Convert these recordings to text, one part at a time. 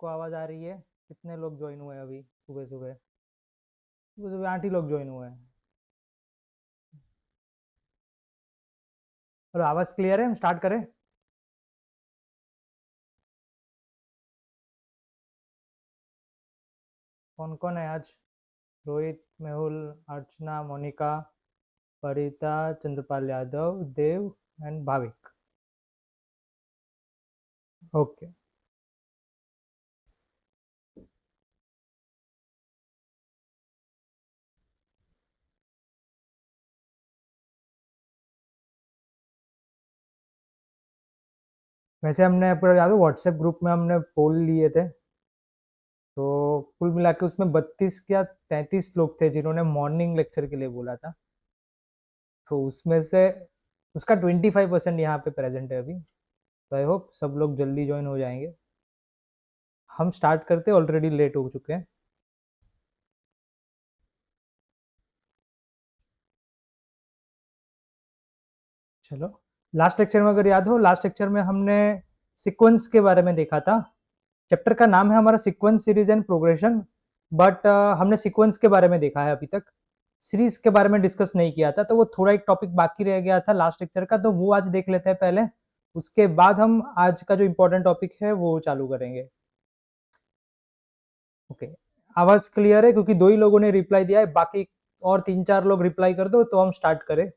सबको आवाज़ आ रही है? कितने लोग ज्वाइन हुए हैं अभी सुबह सुबह? सुबह सुबह 8 ही लोग ज्वाइन हुए हैं। और आवाज़ क्लियर है? हम स्टार्ट करें? कौन कौन है आज? रोहित, मेहुल, अर्चना, मोनिका, परिता, चंद्रपाल यादव, देव एंड भाविक। ओके। वैसे हमने पूरा याद है व्हाट्सएप ग्रुप में हमने पोल लिए थे, तो कुल मिला के उसमें 32 या 33 लोग थे जिन्होंने मॉर्निंग लेक्चर के लिए बोला था। तो उसमें से उसका 25% यहाँ पे प्रेजेंट है अभी। तो आई होप सब लोग जल्दी ज्वाइन हो जाएंगे। हम स्टार्ट करते ऑलरेडी लेट हो चुके हैं। चलो, लास्ट लेक्चर में अगर याद हो, लास्ट लेक्चर में हमने सीक्वेंस के बारे में देखा था। चैप्टर का नाम है हमारा sequence series and progression, but हमने सीक्वेंस के बारे में देखा है अभी तक, सीरीज के बारे में डिस्कस नहीं किया था। तो वो थोड़ा एक टॉपिक बाकी रह गया था लास्ट लेक्चर का, तो वो आज देख लेते हैं पहले। उसके बाद हम आज का जो इम्पोर्टेंट टॉपिक है वो चालू करेंगे। ओके, आवाज क्लियर है? क्योंकि दो ही लोगों ने रिप्लाई दिया है, बाकी और 3-4 लोग रिप्लाई कर दो तो हम स्टार्ट करें।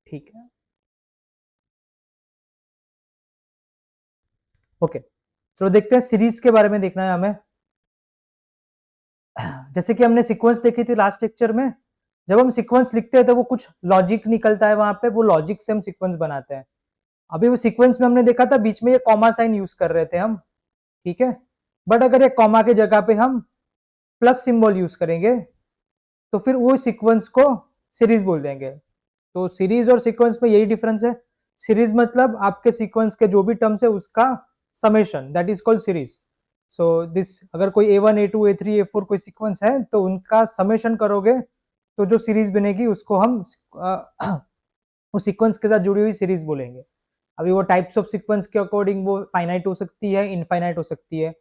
ठीक है, ओके। चलो देखते हैं, सीरीज के बारे में देखना है हमें। जैसे कि हमने सीक्वेंस देखी थी लास्ट लेक्चर में, जब हम सीक्वेंस लिखते हैं तो वो कुछ लॉजिक निकलता है वहां पे, वो लॉजिक से हम सीक्वेंस बनाते हैं। अभी वो सीक्वेंस में हमने देखा था बीच में ये कॉमा साइन यूज कर रहे थे हम, ठीक है। बट अगर ये कॉमा के जगह पे हम प्लस सिंबल यूज करेंगे तो फिर वो सीक्वेंस को सीरीज बोल देंगे। तो सीरीज और सीक्वेंस में यही डिफरेंस है। सीरीज मतलब आपके सीक्वेंस के जो भी टर्म्स है उसका summation, that is called series. So this, अगर कोई A1 A2 A3 A4 कोई सीक्वेंस है तो उनका समेशन करोगे तो जो सीरीज बनेगी उसको हम उस सीक्वेंस के साथ जुड़ी हुई सीरीज बोलेंगे। अभी वो टाइप्स ऑफ सीक्वेंस के अकॉर्डिंग वो फाइनाइट हो सकती है, इनफाइनाइट हो सकती है।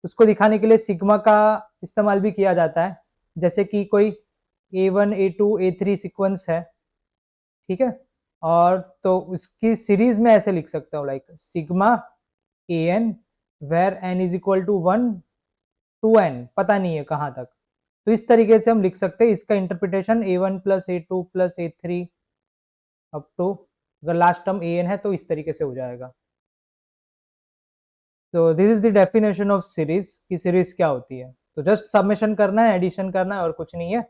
उसको दिखाने के लिए सिग्मा का इस्तेमाल भी किया जाता है। जैसे कि कोई A1 A2 A3 सीक्वेंस है, ठीक है, और तो उसकी सीरीज में ऐसे लिख सकता हूँ, like sigma a n where n is equal to 1 to n, पता नहीं है कहाँ तक। तो इस तरीके से हम लिख सकते हैं इसका interpretation A1 plus A2 plus A3 up to, अगर लास्ट टर्म ए एन है तो इस तरीके से हो जाएगा। तो this is the definition of series की सीरीज क्या होती है। तो जस्ट सबमिशन करना है, एडिशन करना है और कुछ नहीं है।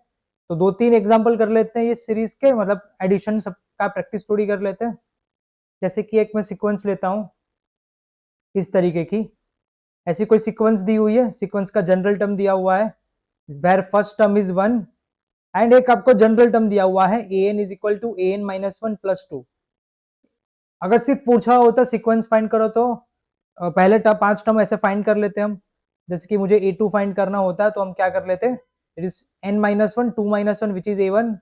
तो 2-3 एग्जांपल कर लेते हैं ये सीरीज के, मतलब एडिशन सब का प्रैक्टिस थोड़ी कर लेते हैं। जैसे कि एक मैं सीक्वेंस लेता हूँ इस तरीके की, ऐसी कोई सीक्वेंस दी हुई है, सीक्वेंस का जनरल टर्म दिया हुआ है where first term is 1, and एक आपको जनरल टर्म दिया हुआ है a n is equal to a n minus 1 plus 2। अगर सिर्फ पूछा होता सीक्वेंस फाइंड करो तो पहले 5 टर्म ऐसे फाइंड कर लेते हम। जैसे कि मुझे A2 फाइंड करना होता है तो हम क्या कर लेते, it is n-1 2-1 which is A1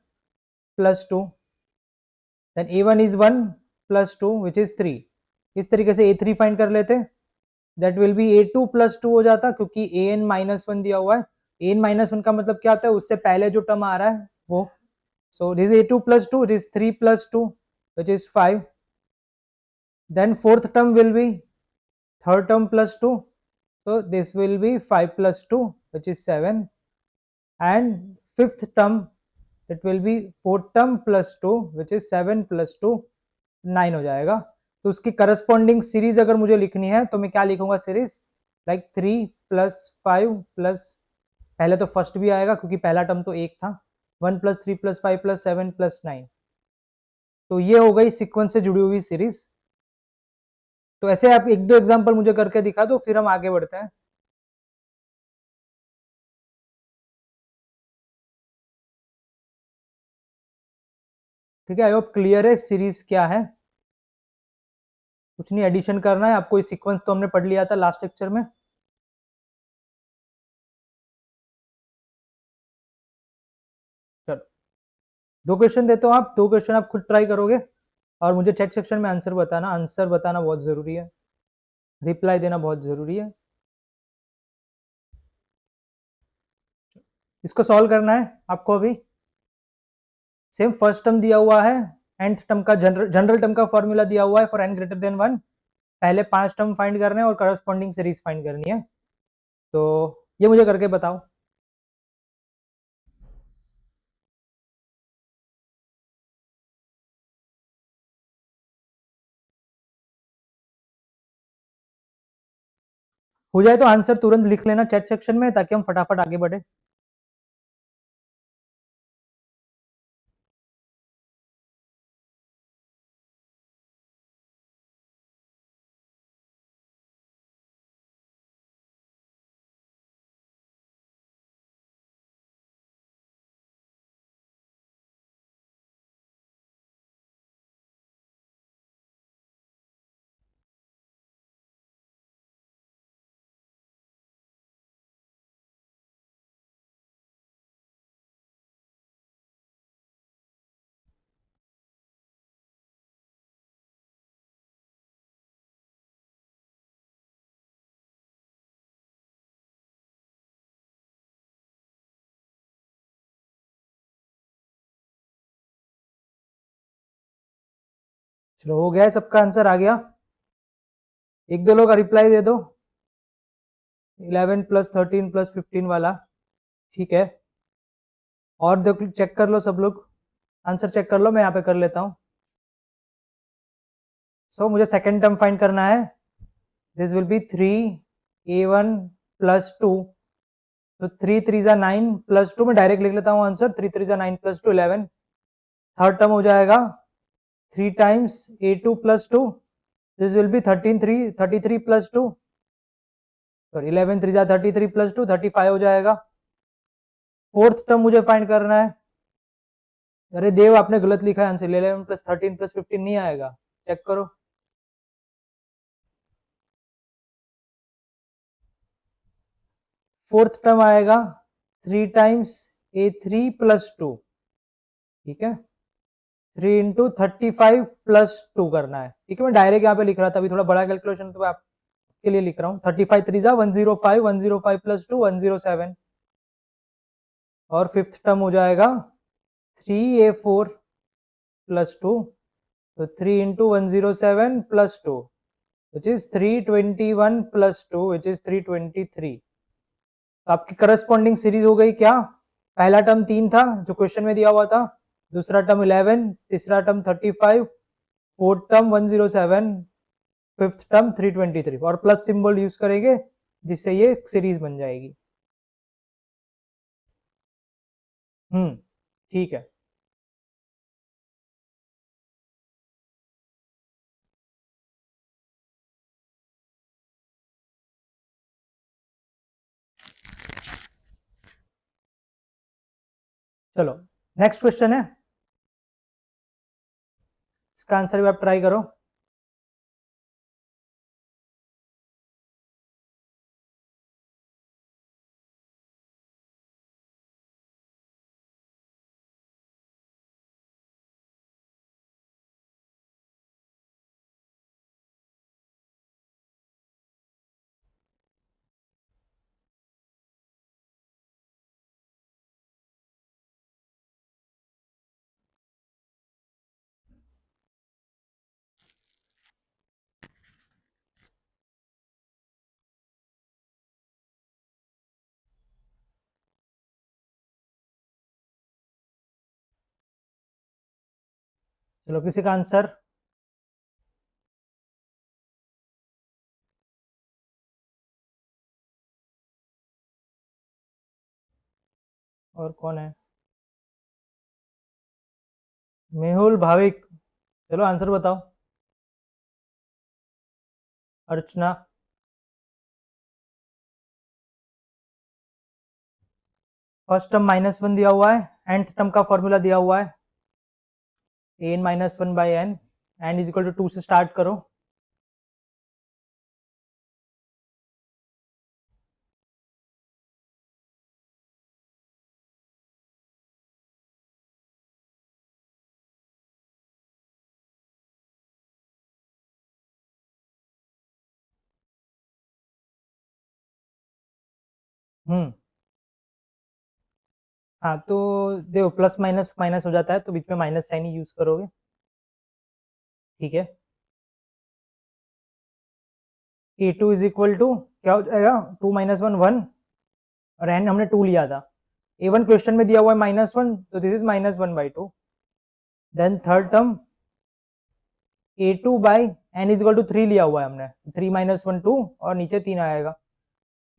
plus 2, then A1 is 1 plus 2 which is 3। इस तरीके से A3 फाइंड कर लेते, that will B A2 plus 2 हो जाता, क्योंकि an-1 दिया हुआ है। an-1 का मतलब क्या होता है, उससे पहले जो टर्म आ रहा है वो। So this A2 plus 2, this 3 plus 2 which is 5, then fourth term will be third term plus 2, so this will be 5 plus 2 which is 7, and fifth term it will be fourth term plus 2 which is 7 plus 2 9 हो जाएगा। तो उसकी corresponding series अगर मुझे लिखनी है तो मैं क्या लिखूंगा, सीरीज लाइक 3 प्लस 5 प्लस, पहले तो फर्स्ट भी आएगा क्योंकि पहला टर्म तो एक था, 1 प्लस 3 प्लस 5 प्लस 7 प्लस 9। तो ये हो गई सीक्वेंस से जुड़ी हुई सीरीज। तो ऐसे आप एक दो एग्जांपल मुझे करके दिखा दो फिर हम आगे बढ़ते हैं। ठीक है, आई होप क्लियर है सीरीज क्या है। कुछ नहीं, एडिशन करना है आपको, इस सीक्वेंस तो हमने पढ़ लिया था लास्ट लेक्चर में। चलो, दो क्वेश्चन देते हो आप, दो क्वेश्चन आप खुद ट्राई करोगे और मुझे चैट सेक्शन में आंसर बताना बहुत ज़रूरी है, रिप्लाई देना बहुत ज़रूरी है। इसको सॉल्व करना है आपको अभी। सेम फर्स्ट टर्म दिया हुआ है, nth टर्म का जनरल टर्म का फॉर्मूला दिया हुआ है फॉर n ग्रेटर देन 1। पहले 5 टर्म फाइंड करने हैं और करस्पॉन्डिंग सीरीज फाइंड करनी है। तो ये मुझे करके बताओ। हो जाए तो आंसर तुरंत लिख लेना चैट सेक्शन में ताकि हम फटाफट आगे बढ़े। चलो हो गया है, सबका आंसर आ गया। एक दो लोग रिप्लाई दे दो। 11 प्लस 13 प्लस 15 वाला, ठीक है। और देखो चेक कर लो सब लोग, आंसर चेक कर लो, मैं यहाँ पे कर लेता हूँ। सो मुझे सेकेंड टर्म फाइंड करना है। This will B 3a1 plus 2। तो 3 3 जा 9 प्लस 2, मैं डायरेक्ट लिख लेता हूँ आंसर। 3 3 जा 9 प्लस 2 11। थर्ड टर्म हो जाएगा 3 times a2 plus 2। This will B 33 plus 2। Sorry 11 3 जा 33 प्लस 2 35 हो जाएगा। फोर्थ टर्म मुझे फाइंड करना है। अरे देव, आपने गलत लिखा है आंसर। 11 प्लस 13 प्लस 15 नहीं आएगा, चेक करो। फोर्थ टर्म आएगा 3 टाइम्स a3 प्लस 2, ठीक है। 3 इंटू 35 प्लस 2 करना है, ठीक है। मैं डायरेक्ट यहाँ पे लिख रहा था, अभी थोड़ा बड़ा कैलकुलेशन तो आपके लिए लिख रहा हूँ। 35 3 जा 105, 105 प्लस 2 107। और फिफ्थ टर्म हो जाएगा 3a4 प्लस 2। तो 3 into 107 plus 2 which is 321 plus 2 which is 323। तो आपकी करस्पॉन्डिंग सीरीज हो गई क्या? पहला टर्म 3 था जो क्वेश्चन में दिया हुआ था, दूसरा टर्म 11, तीसरा term 35, fourth term 107, fifth term 323, और प्लस सिंबल यूज करेंगे जिससे ये सीरीज बन जाएगी। ठीक है। चलो नेक्स्ट क्वेश्चन है, इसका आंसर भी आप ट्राई करो। चलो किसी का आंसर? और कौन है? मेहुल, भाविक, चलो आंसर बताओ। अर्चना। फर्स्ट टर्म -1 दिया हुआ है, nth टर्म का फॉर्मूला दिया हुआ है an-1/n, n is equal to 2 से स्टार्ट करो। हम्म। हाँ तो देखो प्लस माइनस माइनस हो जाता है तो बीच में माइनस साइन ही यूज करोगे। ठीक है। ए टू इज इक्वल टू क्या हो जाएगा, 2 माइनस वन वन, और एन हमने 2 लिया था। ए वन क्वेश्चन में दिया हुआ है -1, तो this is -1/2। Then third term a two by n is equal to 3 लिया हुआ है हमने, 3 माइनस वन 2 और नीचे 3 आएगा।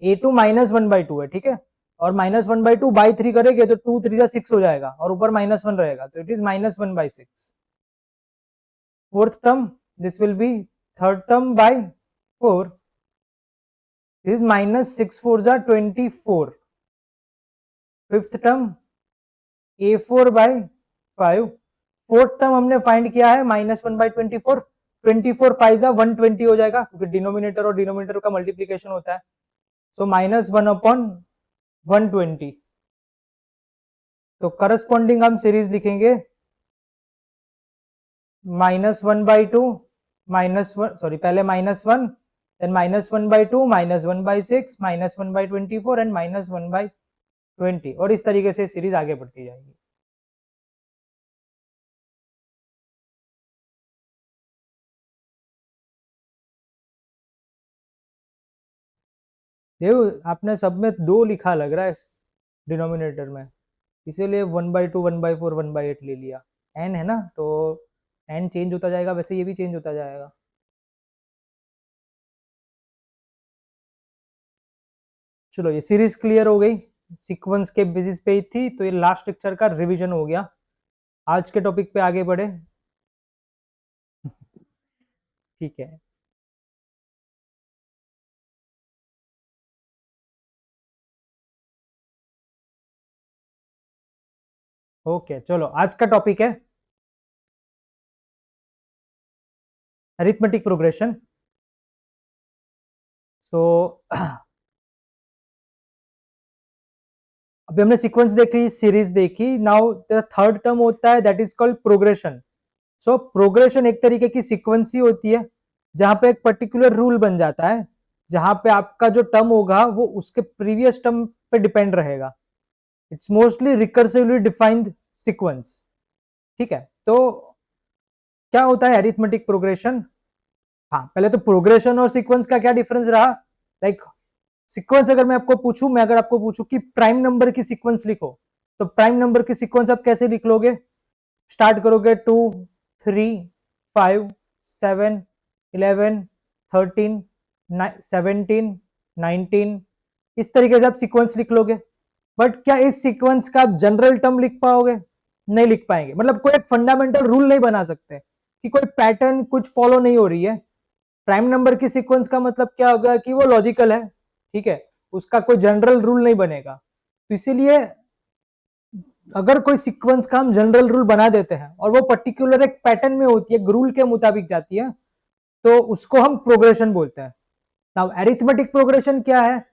ए टू -1/2 है, ठीक है। और -1/2 बाई 3 करेंगे तो 2 3 6 हो जाएगा और ऊपर -1 रहेगा, तो it is -1/6। Fourth term this will be third term by 4, this -6 4 जा 24। Fifth term A4 by 5। Fourth term हमने फाइंड किया है -1/24, 24 5 जा 120 हो जाएगा क्योंकि डिनोमिनेटर और डिनोमिनेटर का मल्टीप्लीकेशन होता है। सो -1/120। तो करस्पॉन्डिंग हम सीरीज लिखेंगे -1/2 -1, सॉरी पहले -1, देन -1/2 -1/6 -1/24 एंड -1/20, और इस तरीके से सीरीज आगे बढ़ती जाएगी। देखो आपने सब में 2 लिखा लग रहा है डिनोमिनेटर में, इसीलिए 1/2 1/4 1/8 ले लिया। एन है ना, तो एन चेंज होता जाएगा, वैसे ये भी चेंज होता जाएगा। चलो ये सीरीज क्लियर हो गई, सीक्वेंस के बेसिस पे ही थी, तो ये लास्ट लेक्चर का रिवीजन हो गया। आज के टॉपिक पे आगे बढ़े। ठीक है। ओके चलो आज का टॉपिक है अरिथमेटिक प्रोग्रेशन। तो अभी हमने सीक्वेंस देखी, सीरीज देखी, नाउ द थर्ड टर्म होता है that is called progression. So progression एक तरीके की सीक्वेंस ही होती है जहां पे एक पर्टिकुलर रूल बन जाता है, जहां पे आपका जो टर्म होगा वो उसके प्रीवियस टर्म पे डिपेंड रहेगा। It's mostly recursively defined sequence. ठीक है। तो क्या होता है अरिथमेटिक प्रोग्रेशन? हाँ पहले तो प्रोग्रेशन और सीक्वेंस का क्या डिफरेंस रहा। लाइक सीक्वेंस अगर मैं आपको पूछूं, मैं अगर आपको पूछूं कि प्राइम नंबर की सीक्वेंस लिखो, तो प्राइम नंबर की सीक्वेंस आप कैसे लिख लोगे? स्टार्ट करोगे 2 3 5 7 11 13 17 19, इस तरीके से आप सीक्वेंस लिख लोगे। बट क्या इस सीक्वेंस का आप जनरल टर्म लिख पाओगे? नहीं लिख पाएंगे। मतलब कोई एक फंडामेंटल रूल नहीं बना सकते कि कोई पैटर्न कुछ फॉलो नहीं हो रही है। प्राइम नंबर की सीक्वेंस का मतलब क्या होगा कि वो लॉजिकल है, ठीक है, उसका कोई जनरल रूल नहीं बनेगा। तो इसीलिए अगर कोई सीक्वेंस का हम जनरल रूल बना देते हैं और वो पर्टिकुलर एक पैटर्न में होती है, एक रूल के मुताबिक जाती है, तो उसको हम प्रोग्रेशन बोलते हैं। नाउ एरिथमेटिक प्रोग्रेशन क्या है?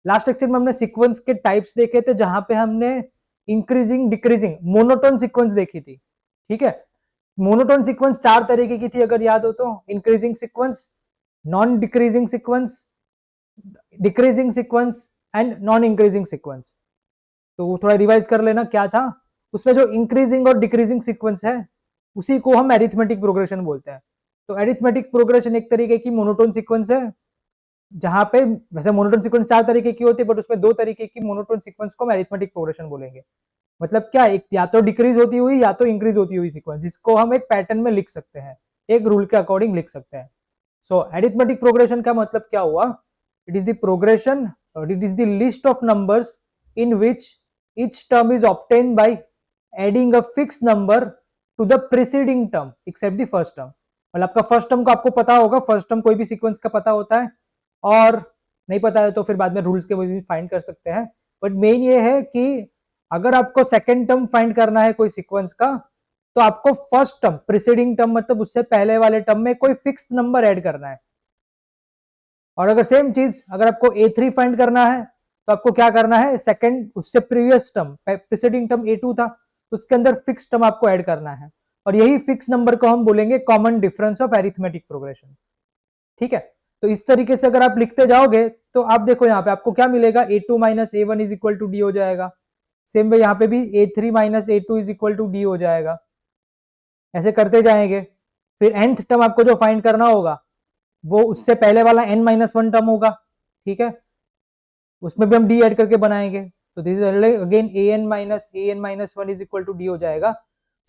लास्ट लेक्चर में हमने सीक्वेंस के टाइप्स देखे थे, जहां पे हमने इंक्रीजिंग डिक्रीजिंग मोनोटोन सीक्वेंस देखी थी। ठीक है। मोनोटोन सीक्वेंस 4 तरीके की थी अगर याद हो तो, increasing sequence, non decreasing sequence, decreasing sequence and non increasing sequence. तो थोड़ा रिवाइज कर लेना क्या था उसमें। जो इंक्रीजिंग और डिक्रीजिंग सीक्वेंस है उसी को हम एरिथमेटिक प्रोग्रेशन बोलते हैं। तो एरिथमेटिक प्रोग्रेशन एक तरीके की मोनोटोन सीक्वेंस है, जहां पे वैसे मोनोटोन सीक्वेंस 4 तरीके की होती है, बट उसमें 2 तरीके की मोनोटोन सीक्वेंस को हम एरिथमेटिक प्रोग्रेशन बोलेंगे। मतलब क्या, एक या तो डिक्रीज होती हुई या तो इंक्रीज होती हुई सीक्वेंस, जिसको हम एक पैटर्न में लिख सकते हैं, एक रूल के अकॉर्डिंग लिख सकते हैं। सो एरिथमेटिक प्रोग्रेशन का मतलब क्या हुआ? It is the progression, it is the list of numbers in which each term is obtained by adding a fixed number to the preceding term except the first term। मतलब आपका first term को आपको पता होगा, first term कोई भी sequence का पता होता है, और नहीं पता है तो फिर बाद में रूल्स के वजह से फाइंड कर सकते हैं। बट मेन ये है कि अगर आपको सेकेंड टर्म फाइंड करना है कोई सीक्वेंस का, तो आपको फर्स्ट टर्म प्रीसीडिंग टर्म मतलब उससे पहले वाले टर्म में कोई फिक्स्ड नंबर ऐड करना है। और अगर सेम चीज अगर आपको A3 फाइंड करना है, तो आपको क्या करना है, सेकंड उससे previous term preceding term A2 था, उसके अंदर फिक्स टर्म आपको ऐड करना है, और यही फिक्स नंबर को हम बोलेंगे common difference of arithmetic progression. ठीक है। तो इस तरीके से अगर आप लिखते जाओगे तो आप देखो यहाँ पे आपको क्या मिलेगा, a2 minus a1 is equal to d हो जाएगा। सेम वे यहाँ पे भी a3 minus a2 is equal to d हो जाएगा। ऐसे करते जाएंगे। फिर nth टर्म आपको जो फाइंड करना होगा वो उससे पहले वाला n माइनस वन टर्म होगा, ठीक है, उसमें भी हम डी ऐड करके बनाएंगे। तो this is again an minus one is equal to d हो जाएगा।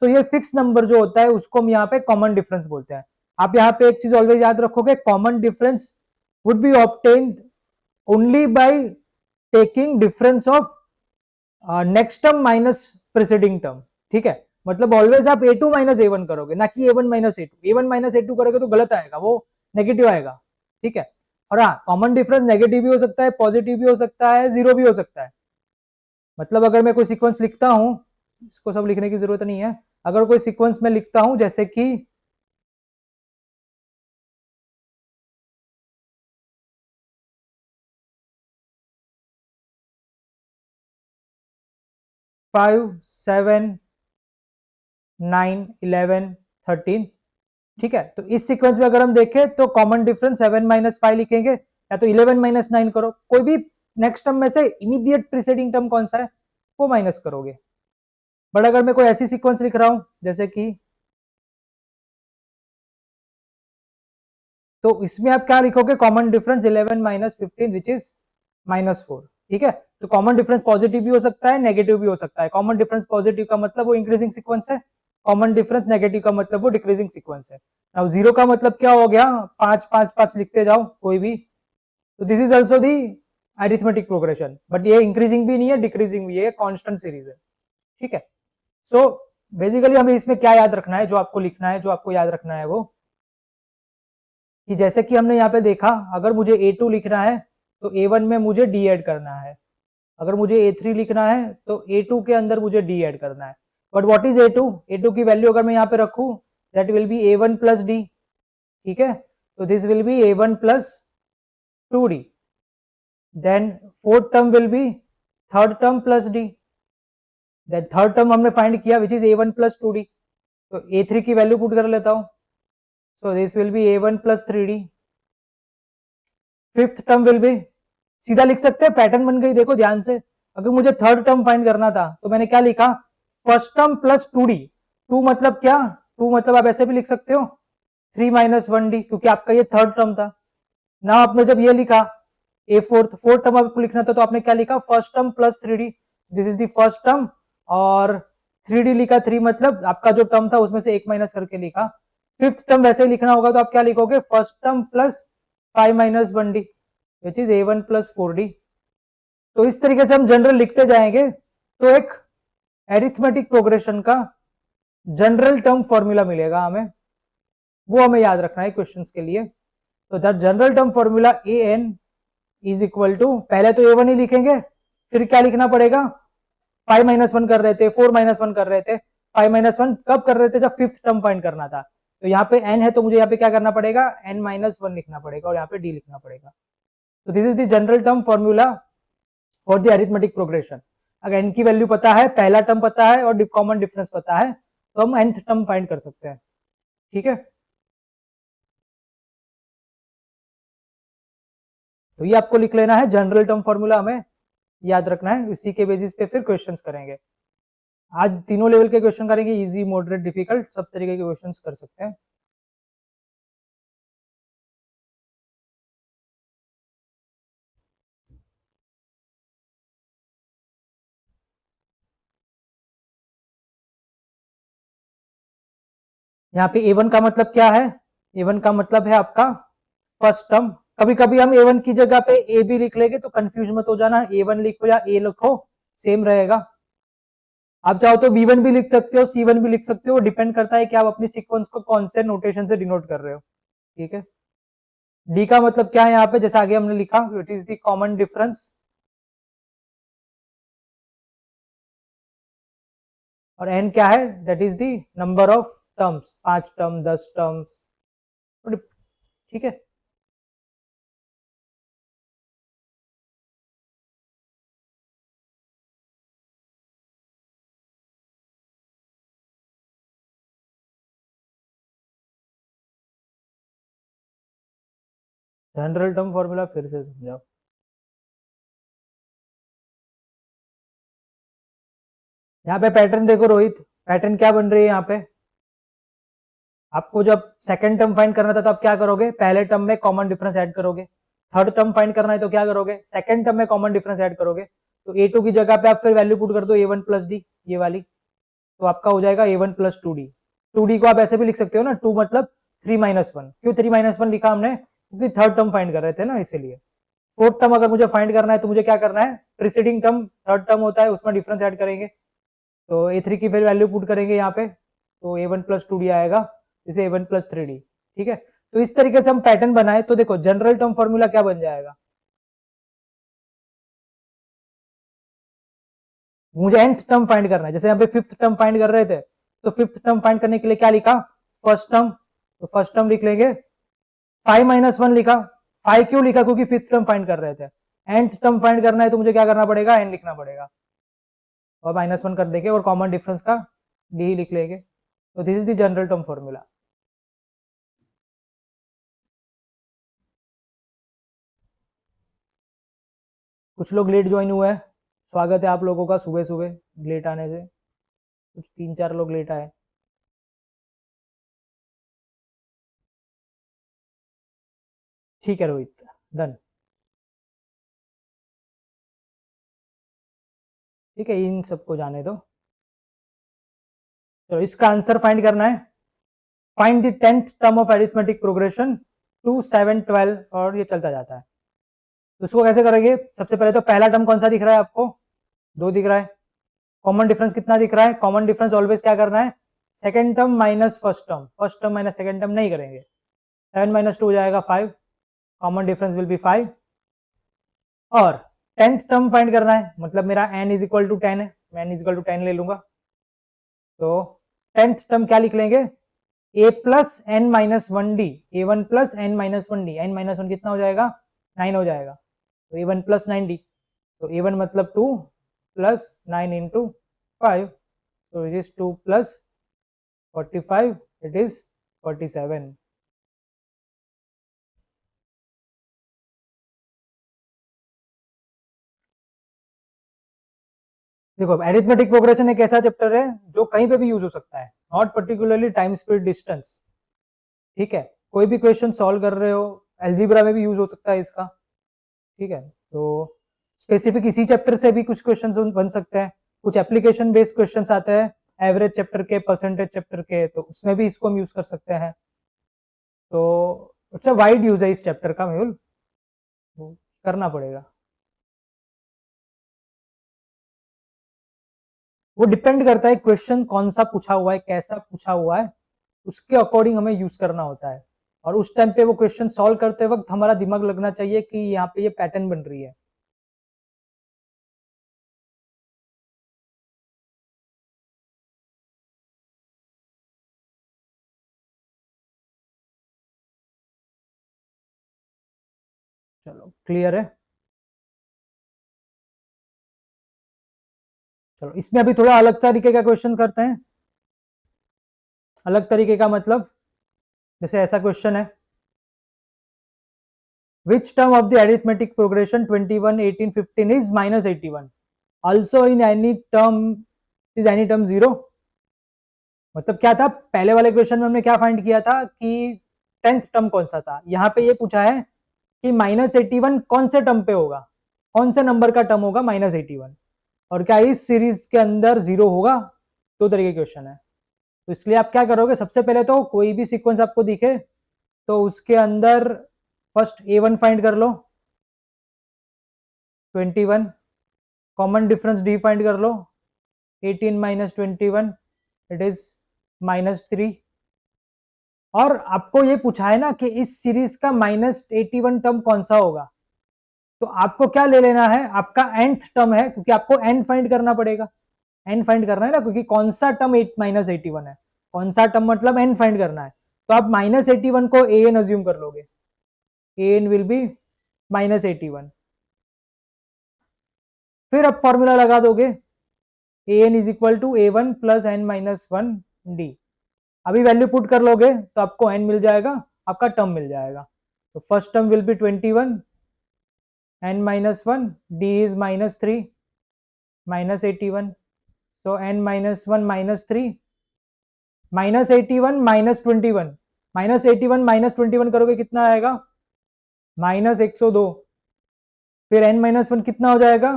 तो ये फिक्स नंबर जो होता है उसको हम यहाँ पे कॉमन डिफरेंस बोलते हैं। आप यहाँ पे एक चीज ऑलवेज याद रखोगे, common difference would be obtained only by taking difference of next term minus preceding term, ठीक है। मतलब ऑलवेज आप a2 माइनस a1 करोगे, ना कि a1 minus a2। a1 minus a2 करोगे तो गलत आएगा, वो नेगेटिव आएगा, ठीक है। और हाँ, कॉमन डिफरेंस नेगेटिव भी हो सकता है, पॉजिटिव भी हो सकता है, जीरो भी हो सकता है। मतलब अगर मैं कोई सीक्वेंस लिखता हूं, इसको सब लिखने की जरूरत नहीं है, अगर कोई सीक्वेंस में लिखता हूं जैसे कि 5 7 9 11 13, ठीक है। तो इस सीक्वेंस में अगर हम देखें तो कॉमन डिफरेंस 7 माइनस 5 लिखेंगे, या तो 11 माइनस 9 करो, कोई भी नेक्स्ट टर्म में से इमीडिएट प्रीसीडिंग टर्म कौन सा है वो माइनस करोगे। बट अगर मैं कोई ऐसी सीक्वेंस लिख रहा हूं जैसे कि, तो इसमें आप क्या लिखोगे, common difference 11 minus 15 which is minus 4, ठीक है। तो कॉमन डिफरेंस पॉजिटिव भी हो सकता है, नेगेटिव भी हो सकता है। कॉमन डिफरेंस पॉजिटिव का मतलब वो इंक्रीजिंग सीक्वेंस है, कॉमन डिफरेंस नेगेटिव का मतलब वो डिक्रीजिंग सीक्वेंस है। अब जीरो का मतलब क्या हो गया, 5 5 5 लिखते जाओ कोई भी। तो this is also the arithmetic progression, but ये इंक्रीजिंग भी नहीं है, डिक्रीजिंग भी है, कॉन्स्टेंट सीरीज है, ठीक है। सो बेसिकली हमें इसमें क्या याद रखना है, जो आपको लिखना है, जो आपको याद रखना है वो, कि जैसे कि हमने यहाँ पे देखा, अगर मुझे a2 लिखना है तो a1 में मुझे d ऐड करना है, अगर मुझे a3 लिखना है तो a2 के अंदर मुझे d ऐड करना है। But what is a2, a2 की वैल्यू अगर मैं यहाँ पे रखूं, that will be a1 plus d, ठीक है। तो this will be a1 plus 2d, then fourth term will be third term plus d, then third term हमने फाइंड किया which is a1 plus 2d। तो a3 की value put कर लेता हूं, so this will be a1 plus 3d। Fifth term will B, सीधा लिख सकते हैं, पैटर्न बन गई, देखो ध्यान से। अगर मुझे थर्ड टर्म फाइंड करना था तो मैंने क्या लिखा, फर्स्ट टर्म प्लस 2d। 2 मतलब क्या, 2 मतलब आप ऐसे भी लिख सकते हो 3 माइनस 1d, क्योंकि आपका ये थर्ड टर्म था ना। आपने जब ये लिखा ए फोर्थ टर्म आपको लिखना था तो आपने क्या लिखा, first term plus 3d, this is the first term. और 3d लिखा, 3 मतलब आपका जो टर्म था उसमें से एक माइनस करके लिखा। फिफ्थ टर्म वैसे ही लिखना होगा तो आप क्या लिखोगे, first term plus 5 minus 1d which is a1 plus 4d। तो इस तरीके से हम जनरल लिखते जाएंगे तो एक एरिथमेटिक प्रोग्रेशन का जनरल टर्म फॉर्मूला मिलेगा हमें, वो हमें याद रखना है क्वेश्चंस के लिए। तो the general term formula a n is equal to, पहले तो a1 ही लिखेंगे, फिर क्या लिखना पड़ेगा, 5 माइनस वन कर रहे थे, 4 माइनस वन कर रहे थे, 5 माइनस वन कब कर रहे थे, जब फिफ्थ टर्म फाइंड करना था। तो यहाँ पे n है तो मुझे यहाँ पे क्या करना पड़ेगा, n माइनस वन लिखना पड़ेगा और यहाँ पे d लिखना पड़ेगा। तो this is the general term formula for the arithmetic progression. अगर n की वैल्यू पता है, पहला टर्म पता है और कॉमन डिफरेंस पता है तो हम nth टर्म फाइंड कर सकते हैं, ठीक है। तो ये आपको लिख लेना है, जनरल टर्म फॉर्मूला हमें याद रखना है, इसी के बेसिस पे फिर क्वेश्चंस करेंगे। आज तीनों लेवल के क्वेश्चन करेंगे, इजी मॉडरेट डिफिकल्ट सब तरीके के क्वेश्चंस कर सकते हैं। यहाँ पे a1 का मतलब क्या है, a1 का मतलब है आपका फर्स्ट टर्म। कभी कभी हम a1 की जगह पे a भी लिख लेंगे तो कंफ्यूज मत हो जाना, a1 लिखो या a लिखो सेम रहेगा। आप चाहो तो b1 भी लिख सकते हो, c1 भी लिख सकते हो, डिपेंड करता है कि आप अपनी सीक्वेंस को कौन से नोटेशन से डिनोट कर रहे हो, ठीक है। d का मतलब क्या है यहाँ पे, जैसे आगे हमने लिखा, it is the common difference, और n क्या है, that is the number of terms, 5 term 10 terms, ठीक है। जनरल टर्म फॉर्मूला फिर से समझाओ। यहाँ पे पैटर्न देखो रोहित, पैटर्न क्या बन रही है यहाँ पे। आपको जब सेकंड टर्म फाइंड करना था तो आप क्या करोगे, पहले टर्म में कॉमन डिफरेंस ऐड करोगे। थर्ड टर्म फाइंड करना है तो क्या करोगे, सेकंड टर्म में कॉमन डिफरेंस ऐड करोगे। तो a2 की जगह पे आप फिर वैल्यू पुट कर दो a1 प्लस डी, ये वाली, तो आपका हो जाएगा a1 प्लस 2d। 2d को आप ऐसे भी लिख सकते हो ना, 2 मतलब 3 माइनस 1। क्यों 3 माइनस 1 लिखा हमने, क्योंकि थर्ड टर्म फाइंड कर रहे थे ना, इसीलिए। फोर्थ टर्म अगर मुझे फाइंड करना है तो मुझे क्या करना है, प्रीसीडिंग टर्म थर्ड टर्म होता है उसमें डिफरेंस ऐड करेंगे। तो a3 की फिर वैल्यू पुट करेंगे यहाँ पे, तो a1 प्लस 2d आएगा, इसे a1 प्लस 3d। ठीक है, तो इस तरीके से हम पैटर्न बनाए तो देखो जनरल टर्म फॉर्मूला क्या बन जाएगा। मुझे nth टर्म फाइंड करना है, जैसे यहाँ पे फिफ्थ टर्म फाइंड कर रहे थे, तो फिफ्थ टर्म फाइंड करने के लिए क्या लिखा, फर्स्ट टर्म, तो फर्स्ट टर्म लिख लेंगे। 5 माइनस 1 लिखा, 5 क्यों लिखा, क्योंकि फिफ्थ टर्म फाइंड कर रहे थे। nth टर्म फाइंड करना है तो मुझे क्या करना पड़ेगा, n लिखना पड़ेगा, और माइनस 1 कर देंगे और कॉमन डिफरेंस का d लिख लेंगे। तो this is the general term formula. कुछ लोग लेट ज्वाइन हुए हैं, स्वागत है आप लोगों का सुबह सुबह लेट आने से, कुछ 3-4 लोग लेट आए। ठीक है रोहित, डन। ठीक है, इन सबको जाने दो। तो इसका आंसर फाइंड करना है, find the 10th term of arithmetic progression 2 7 12, और ये चलता जाता है। तो इसको कैसे करेंगे, सबसे पहले तो पहला टर्म कौन सा दिख रहा है आपको, 2 दिख रहा है। कॉमन डिफरेंस कितना दिख रहा है, कॉमन डिफरेंस ऑलवेज क्या करना है, second term minus first term, first term minus second term नहीं करेंगे। 7 माइनस 2 हो जाएगा 5, कॉमन डिफरेंस विल बी 5। और 10th टर्म फाइंड करना है, मतलब मेरा n इज इक्वल टू 10 है, मैं n इज इक्वल टू 10 ले लूंगा। तो 10th टर्म क्या लिख लेंगे, a plus n minus 1d, a1 plus n minus 1d, n minus 1 कितना हो जाएगा, 9 हो जाएगा। तो a1 प्लस 9d, तो a1 मतलब 2 प्लस 9 इंटू 5, तो it is 2 plus 45, it is 47। देखो एरिथमेटिक प्रोग्रेशन एक ऐसा चैप्टर है जो कहीं पे भी यूज हो सकता है, not particularly time speed distance. ठीक है, कोई भी क्वेश्चन सॉल्व कर रहे हो, एल्जीब्रा में भी यूज हो सकता है इसका। ठीक है, तो स्पेसिफिक इसी चैप्टर से भी कुछ क्वेश्चन बन सकते हैं, कुछ एप्लीकेशन बेस्ड क्वेश्चन आते हैं एवरेज चैप्टर के, परसेंटेज चैप्टर के, तो उसमें भी इसको हम यूज कर सकते हैं। तो अच्छा वाइड यूज है इस चैप्टर का मेहुल, वो करना पड़ेगा। वो डिपेंड करता है क्वेश्चन कौन सा पूछा हुआ है, कैसा पूछा हुआ है, उसके अकॉर्डिंग हमें यूज करना होता है। और उस टाइम पे वो क्वेश्चन सॉल्व करते वक्त हमारा दिमाग लगना चाहिए कि यहाँ पे ये पैटर्न बन रही है। चलो क्लियर है। चलो इसमें अभी थोड़ा अलग तरीके का क्वेश्चन करते हैं। अलग तरीके का मतलब, जैसे ऐसा क्वेश्चन है, which term of the arithmetic progression 21 18 15 is minus 81, also in any term is any term 0। मतलब क्या था, पहले वाले क्वेश्चन में हमने क्या फाइंड किया था कि 10th टर्म कौन सा था, यहाँ पे ये पूछा है कि माइनस 81 कौन से टर्म पे होगा, कौन से नंबर का टर्म होगा माइनस 81, और क्या इस सीरीज के अंदर 0 होगा। दो तरीके क्वेश्चन है, तो इसलिए आप क्या करोगे, सबसे पहले तो कोई भी सीक्वेंस आपको दिखे तो उसके अंदर फर्स्ट a1 फाइंड कर लो, 21, कॉमन डिफरेंस डी फाइंड कर लो, 18 माइनस 21, इट इज -3। और आपको ये पूछा है ना कि इस सीरीज का -81 टर्म कौन सा होगा, तो आपको क्या ले लेना है, आपका nth टर्म है, क्योंकि आपको n फाइंड करना पड़ेगा, n फाइंड करना है ना, क्योंकि कौन सा टर्म -81 है, कौन सा टर्म मतलब n फाइंड करना है। तो आप -81 को an अज्यूम कर लोगे, an विल बी -81। फिर आप फॉर्मूला लगा दोगे, an is equal to a1 plus n minus 1 d. अभी वैल्यू पुट कर लोगे तो आपको n मिल जाएगा, आपका टर्म मिल जाएगा। तो first term will B 21, n minus 1, d is -3 -81, So n minus 1 minus 3 minus 81 minus 21 minus 81 minus 21 करोगे कितना आएगा माइनस 102 फिर n माइनस 1 कितना हो जाएगा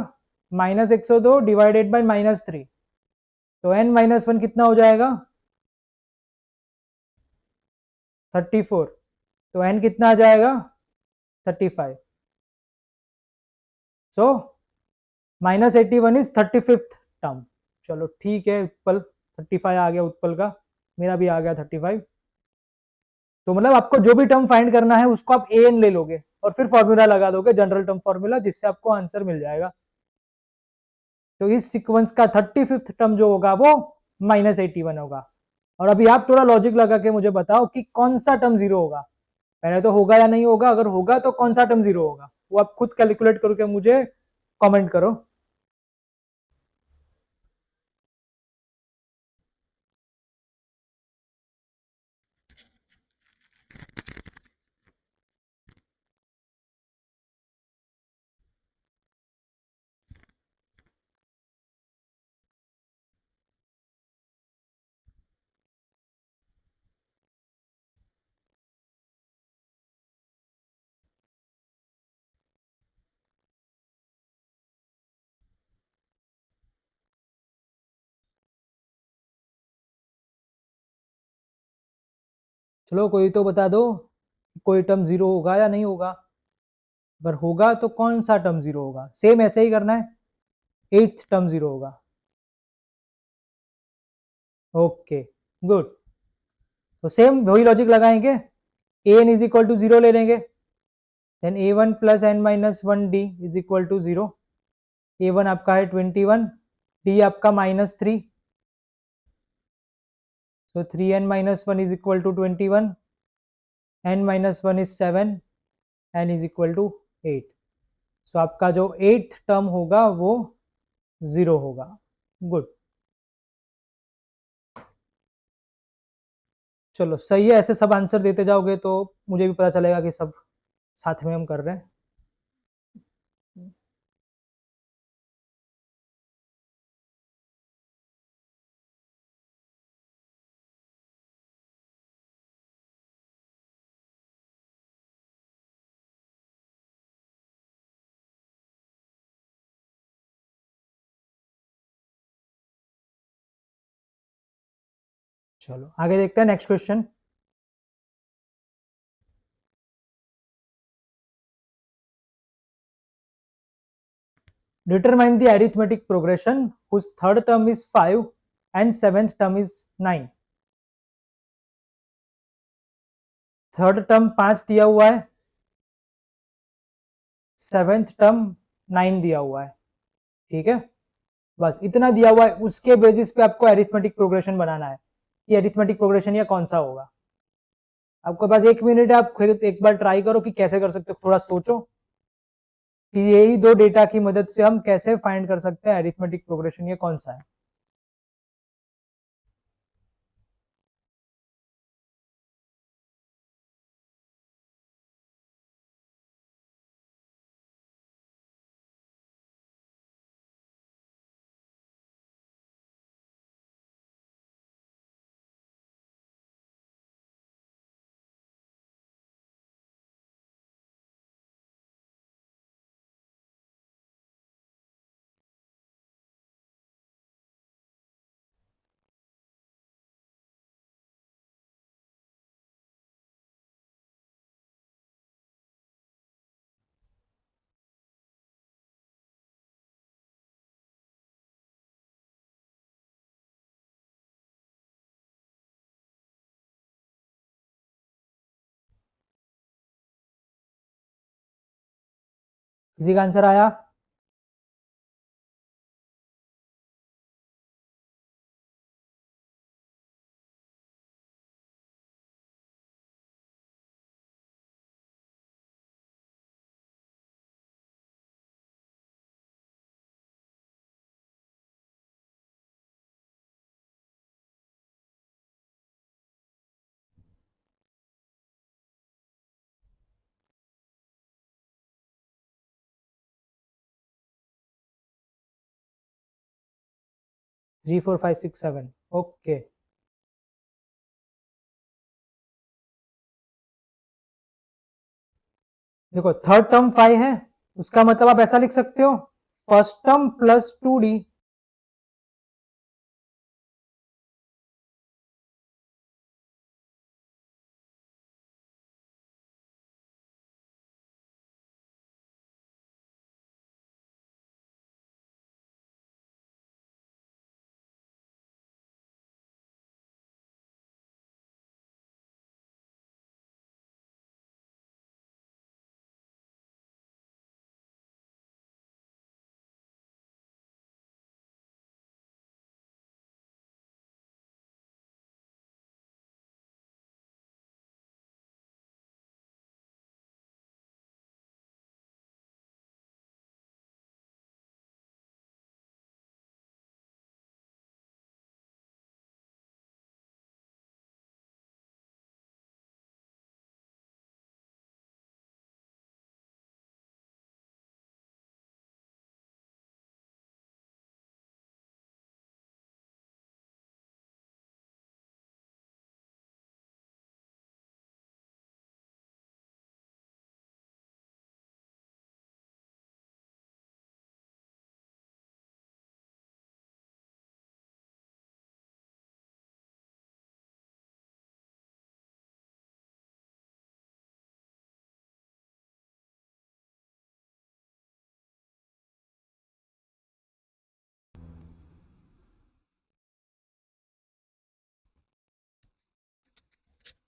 माइनस 102 डिवाइडेड बाय माइनस 3 तो n माइनस 1 कितना हो जाएगा 34 तो n कितना आ जाएगा 35 so minus 81 is 35th term चलो ठीक है उत्पल 35 आ गया उत्पल का मेरा भी आ गया 35 तो मतलब आपको जो भी टर्म फाइंड करना है उसको आप an ले लोगे और फिर फॉर्मूला लगा दोगे जनरल टर्म फॉर्मूला जिससे आपको आंसर मिल जाएगा तो इस सीक्वेंस का 35th टर्म जो होगा वो माइनस 81 होगा और अभी आप थोड़ा लॉजिक लगा के मुझे बताओ कि कौन सा टर्म जीरो होगा पहले तो होगा या नहीं होगा अगर होगा तो कौन सा टर्म जीरो होगा वो आप खुद कैलकुलेट करके मुझे कमेंट करो चलो कोई तो बता दो कोई टर्म जीरो होगा या नहीं होगा अगर होगा तो कौन सा टर्म जीरो होगा सेम ऐसे ही करना है 8th टर्म जीरो होगा ओके गुड तो सेम वही लॉजिक लगाएंगे an is equal to zero ले लेंगे then a1 plus n minus 1d is equal to zero a1 आपका है 21 d आपका minus 3 so 3n minus 1 is equal to 21 n minus 1 is 7 n is equal to 8 so आपका जो 8th term होगा वो zero होगा गुड चलो सही है ऐसे सब आंसर देते जाओगे तो मुझे भी पता चलेगा कि सब साथ में हम कर रहे हैं चलो आगे देखते हैं next question determine the arithmetic progression whose third term is 5 and seventh term is 9 third term 5 दिया हुआ है सेवेंथ टर्म 9 दिया हुआ है ठीक है बस इतना दिया हुआ है उसके बेसिस पे आपको एरिथमेटिक प्रोग्रेशन बनाना है कि एरिथमेटिक प्रोग्रेशन या कौन सा होगा आपके पास 1 मिनट है आप फिर एक बार ट्राई करो कि कैसे कर सकते हो थोड़ा सोचो कि यही दो डेटा की मदद से हम कैसे फाइंड कर सकते हैं एरिथमेटिक प्रोग्रेशन ये कौन सा है किसी का आंसर आया 3 4 5 6 7 ओके। देखो थर्ड टर्म 5 है, उसका मतलब आप ऐसा लिख सकते हो फर्स्ट टर्म प्लस 2d।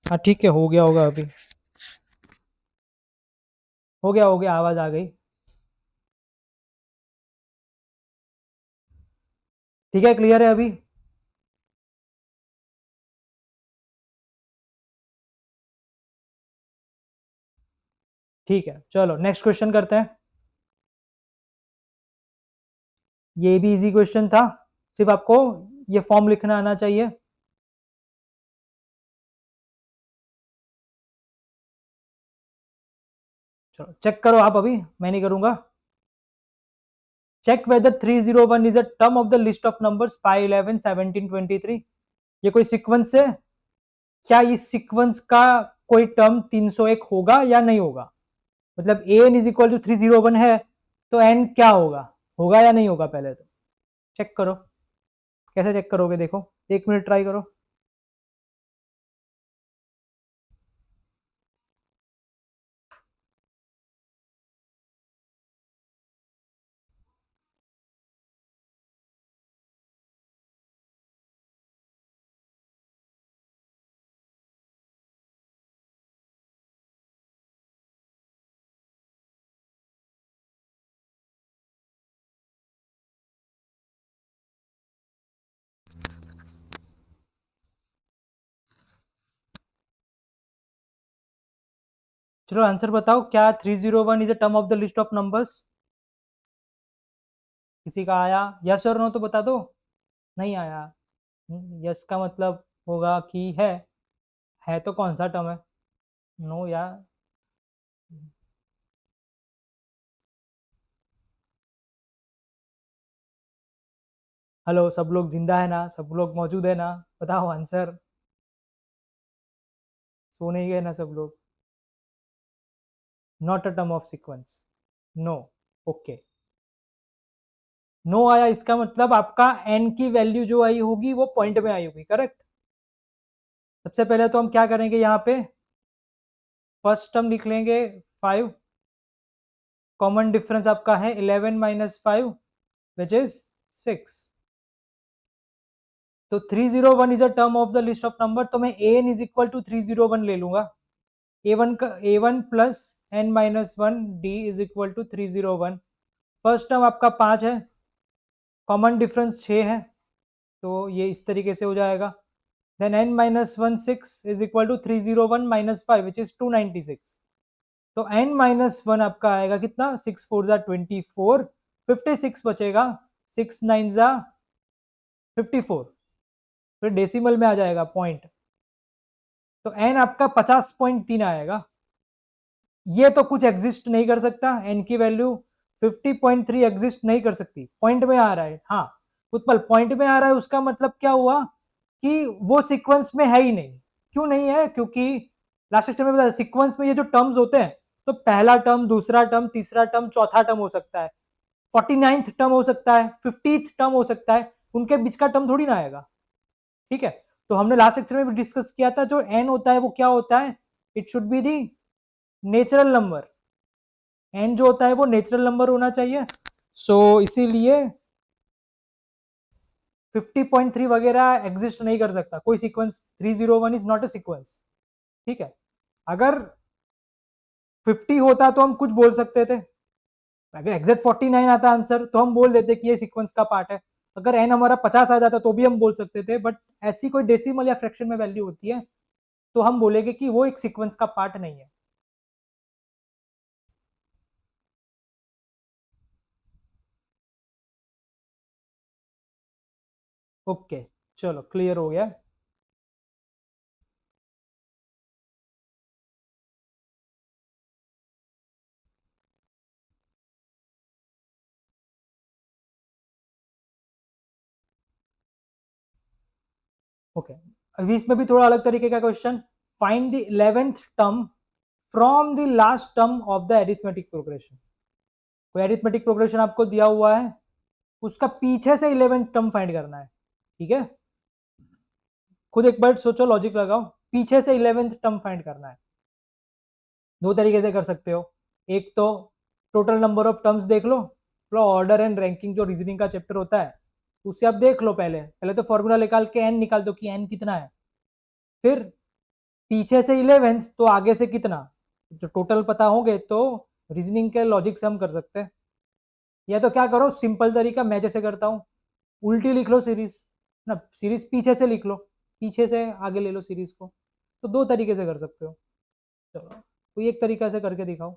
हाँ ठीक है, हो गया होगा अभी, हो गया आवाज आ गई। ठीक है, क्लियर है अभी। ठीक है, चलो नेक्स्ट क्वेश्चन करते हैं। ये भी इजी क्वेश्चन था, सिर्फ आपको ये फॉर्म लिखना आना चाहिए। चलो चेक करो आप, अभी मैं नहीं करूंगा। Check whether 301 is a term of the list of numbers 5 11 17 23। ये कोई सीक्वेंस है, क्या इस सीक्वेंस का कोई टर्म 301 होगा या नहीं होगा? मतलब a n is equal to 301 है, तो एन क्या होगा, होगा या नहीं होगा? पहले तो चेक करो, कैसे चेक करोगे? देखो 1 मिनट ट्राई करो। चलो आंसर बताओ, क्या 301 is a term of the list of numbers? किसी का आया यस और नो तो बता दो। नहीं आया। यस का मतलब होगा कि है तो कौन सा टर्म है? नो या हेलो, सब लोग जिंदा है ना? सब लोग मौजूद है ना? बताओ आंसर। सो नहीं गए ना सब लोग? Not a term of sequence. No. Okay, no आया, इसका मतलब आपका एन की वैल्यू जो आई होगी वो पॉइंट में आई होगी, करेक्ट। सबसे पहले तो हम क्या करेंगे, यहाँ पे फर्स्ट टर्म लिख लेंगे 5। कॉमन डिफरेंस आपका है 11 माइनस 5 विच इज 6। तो 301 is a term of the list of number, तो मैं a n is equal to 301 ले लूंगा। ए1 का a one plus n minus 1 d is equal to 301। First term आपका 5 है, कॉमन डिफरेंस 6 है, तो ये इस तरीके से हो जाएगा। Then n minus 1 6 is equal to 301 minus 5 which is 296। तो n माइनस 1 आपका आएगा कितना, 6 4 जा 24, 56 बचेगा, 6 9 जा 54, फिर डेसिमल में आ जाएगा पॉइंट, तो n आपका 50.3 आएगा। ये तो कुछ एग्जिस्ट नहीं कर सकता, n की वैल्यू 50.3 एग्जिस्ट नहीं कर सकती, पॉइंट में आ रहा है। हाँ, उत्पल पॉइंट में आ रहा है, उसका मतलब क्या हुआ कि वो सीक्वेंस में है ही नहीं। क्यों नहीं है? क्योंकि लास्ट लेक्चर में बताया सीक्वेंस में ये जो टर्म्स होते हैं, तो पहला टर्म, दूसरा टर्म, तीसरा टर्म, चौथा टर्म हो सकता है, 49th टर्म हो सकता है, 50th टर्म हो सकता है, उनके बीच का टर्म थोड़ी ना आएगा। ठीक है, तो हमने लास्ट लेक्चर में भी डिस्कस किया था, जो n होता है वो क्या होता है, it should be the natural number. n जो होता है वो नेचुरल नंबर होना चाहिए। सो इसीलिए 50.3 वगैरह एग्जिस्ट नहीं कर सकता कोई sequence. 301 is not a sequence. ठीक है, अगर 50 होता तो हम कुछ बोल सकते थे, अगर एग्जैक्ट 49 आता आंसर तो हम बोल देते कि ये सीक्वेंस का पार्ट है। अगर n हमारा 50 आ जाता तो भी हम बोल सकते थे, बट ऐसी कोई डेसिमल या फ्रैक्शन में वैल्यू होती है तो हम बोलेंगे कि वो एक सीक्वेंस का पार्ट नहीं है। ओके, चलो क्लियर हो गया। ओके, अभी इसमें भी थोड़ा अलग तरीके का question, find the 11th term from the last term of the arithmetic progression. कोई एरिथमेटिक प्रोग्रेशन आपको दिया हुआ है, उसका पीछे से 11th टर्म फाइंड करना है। ठीक है, खुद एक बार सोचो, लॉजिक लगाओ, पीछे से 11th टर्म फाइंड करना है। दो तरीके से कर सकते हो, एक तो टोटल नंबर ऑफ टर्म्स देख लो, ऑर्डर एंड रैंकिंग जो रीजनिंग का चैप्टर होता है उससे आप देख लो, पहले पहले तो फॉर्मूला निकाल के एन निकाल दो कि एन कितना है, फिर पीछे से 11th तो आगे से कितना, जो टोटल पता होंगे तो रीजनिंग के लॉजिक से हम कर सकते हैं। या तो क्या करो, सिंपल तरीका मैं जैसे करता हूँ, उल्टी लिख लो सीरीज ना, सीरीज पीछे से लिख लो, पीछे से आगे ले लो सीरीज को। तो दो तरीके से कर सकते हो। चलो कोई एक तरीका से करके दिखाओ।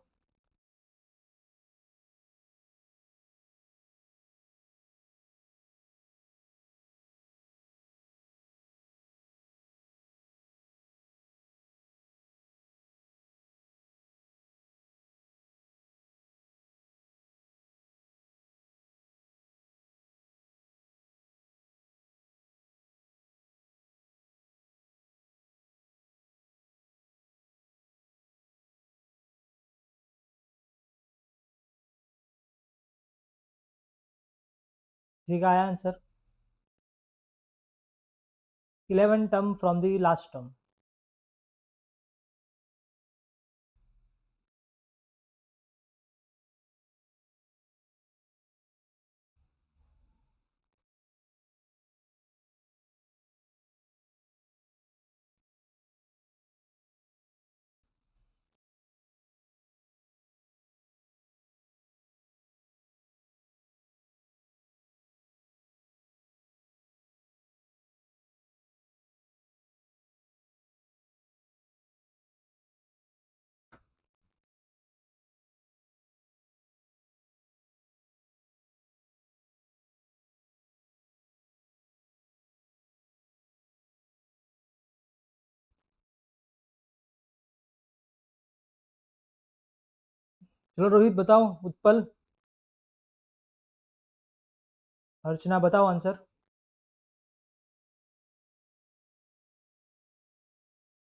जी का आया answer, 11 term from the last term. चलो रोहित बताओ, उत्पल, अर्चना बताओ आंसर।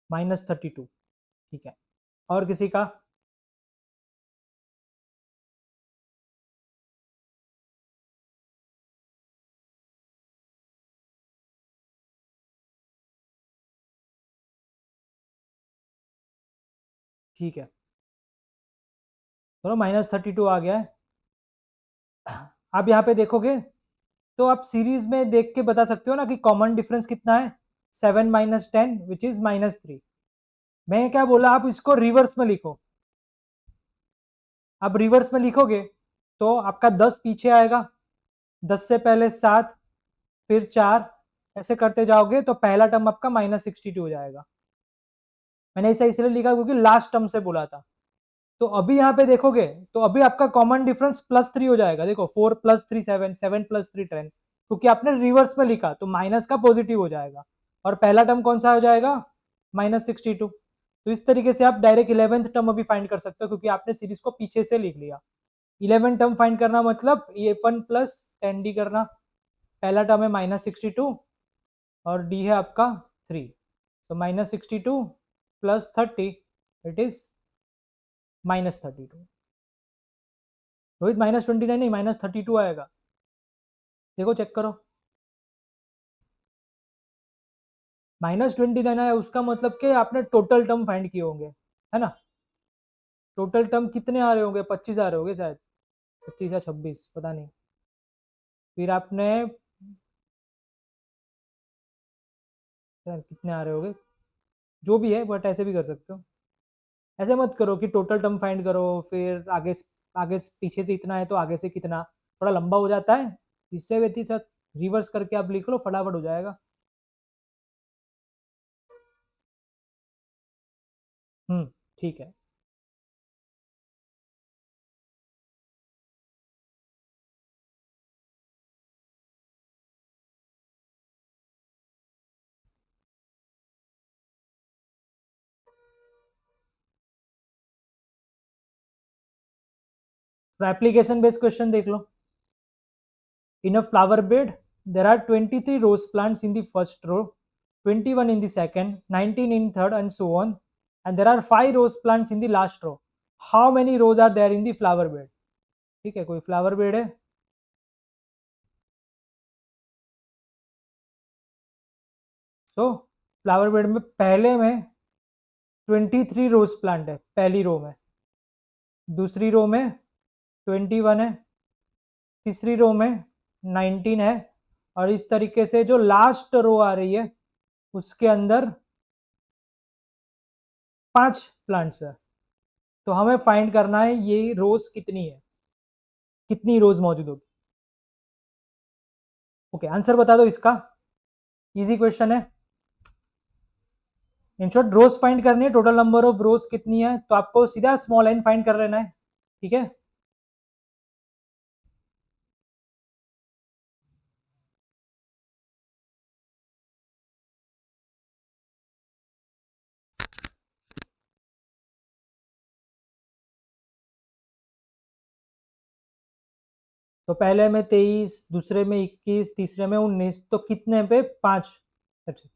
-32। ठीक है, और किसी का? ठीक है, चलो -32 आ गया है। आप यहाँ पे देखोगे तो आप सीरीज में देख के बता सकते हो ना कि कॉमन डिफरेंस कितना है, 7 - 10 विच इज -3। मैं क्या बोला, आप इसको रिवर्स में लिखो। आप रिवर्स में लिखोगे तो आपका 10 पीछे आएगा, 10 से पहले 7, फिर 4, ऐसे करते जाओगे तो पहला टर्म आपका -62 हो जाएगा। मैंने इसे इसलिए लिखा क्योंकि लास्ट टर्म से बोला था। तो अभी यहाँ पे देखोगे तो अभी आपका कॉमन डिफरेंस +3 हो जाएगा। देखो 4 + 3 7, 7 + 3 10, क्योंकि आपने रिवर्स में लिखा तो माइनस का पॉजिटिव हो जाएगा, और पहला टर्म कौन सा हो जाएगा, -62। तो इस तरीके से आप डायरेक्ट 11th टर्म अभी फाइंड कर सकते हो, क्योंकि आपने सीरीज को पीछे से लिख लिया। 11 टर्म फाइंड करना मतलब ये 1 + 10d करना, पहला टर्म है -62 और डी है आपका 3, तो -62 प्लस 30 इट इज -32। रोहित -29 नहीं -32 आएगा, देखो चेक करो। -29 आया, उसका मतलब कि आपने टोटल टर्म फाइंड किए होंगे, है ना। टोटल टर्म कितने आ रहे होंगे, 25 आ रहे होंगे शायद, 25 या 26 पता नहीं। फिर आपने कितने आ रहे होंगे, जो भी है, बट ऐसे भी कर सकते हो। ऐसे मत करो कि टोटल टर्म फाइंड करो फिर आगे पीछे से इतना है तो आगे से कितना, थोड़ा लंबा हो जाता है। इससे व्यतीत रिवर्स करके आप लिख लो, फटाफट हो जाएगा। ठीक है। तो एप्लीकेशन बेस्ड क्वेश्चन देख लो। In a flower bed, there are 23 rose plants in the first row, 21 in the second, 19 in third, and so on. And there are 5 rose plants in the last row. How many rows are there in the flower bed? ठीक है, कोई flower bed है, तो flower bed में पहले में 23 rose plant है पहली रो में, दूसरी रो में 21 है, तीसरी रो में 19 है, और इस तरीके से जो लास्ट रो आ रही है उसके अंदर 5 प्लांट्स है। तो हमें फाइंड करना है ये रोज कितनी है, कितनी रोज मौजूद होगी। ओके, आंसर बता दो इसका, इजी क्वेश्चन है। इन शॉर्ट रोज फाइंड करनी है, टोटल नंबर ऑफ रोज कितनी है, तो आपको सीधा स्मॉल एन फाइंड कर लेना है, ठीक है। तो पहले में 23, दूसरे में 21, तीसरे में 19, तो कितने पे 5। अच्छा,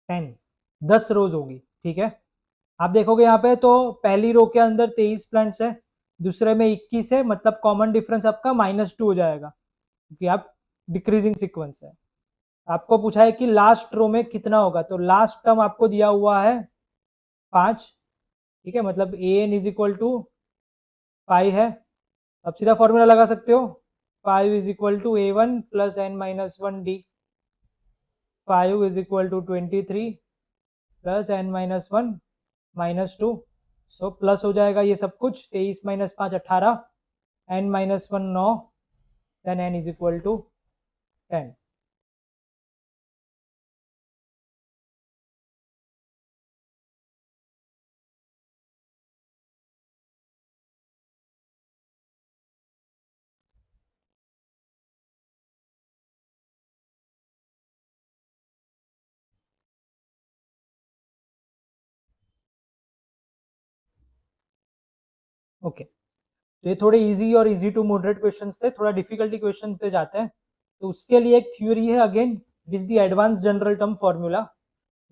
टेन, 10 रोज होगी, ठीक है। आप देखोगे यहाँ पे तो पहली रो के अंदर 23 प्लांट्स है, दूसरे में 21 है, मतलब कॉमन डिफरेंस आपका -2 हो जाएगा क्योंकि आप डिक्रीजिंग सीक्वेंस है। आपको पूछा है कि लास्ट रो में कितना होगा, तो लास्ट टर्म आपको दिया हुआ है 5, ठीक है, मतलब a n is equal to 5 है। अब सीधा फॉर्मूला लगा सकते हो, 5 is equal to A1 plus n-1 d, 5 is equal to 23 plus n-1 -2, so plus हो जाएगा ये सब कुछ, 23 - 5 18, n-1 9, then n is equal to 10। Okay, तो ये थोड़े इजी और इजी टू मॉडरेट क्वेश्चंस थे, थोड़ा डिफिकल्टी क्वेश्चन पे जाते हैं। तो उसके लिए एक थ्योरी है, again it is the advance general term formula.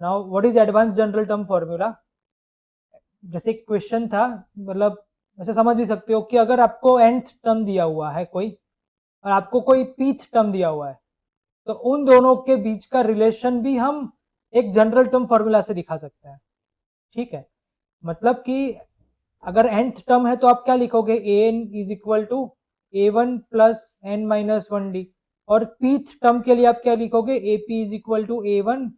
Now what is advance general term formula, जैसे क्वेश्चन था, मतलब ऐसे समझ भी सकते हो कि अगर आपको nth टर्म दिया हुआ है कोई और आपको कोई pth टर्म दिया हुआ है, तो उन दोनों के बीच का रिलेशन भी हम एक जनरल टर्म फॉर्मूला से दिखा सकते हैं, ठीक है। मतलब कि अगर nth टर्म है तो आप क्या लिखोगे, a n is equal to A1 plus n-1 d, और pth टर्म के लिए आप क्या लिखोगे, a p is equal to A1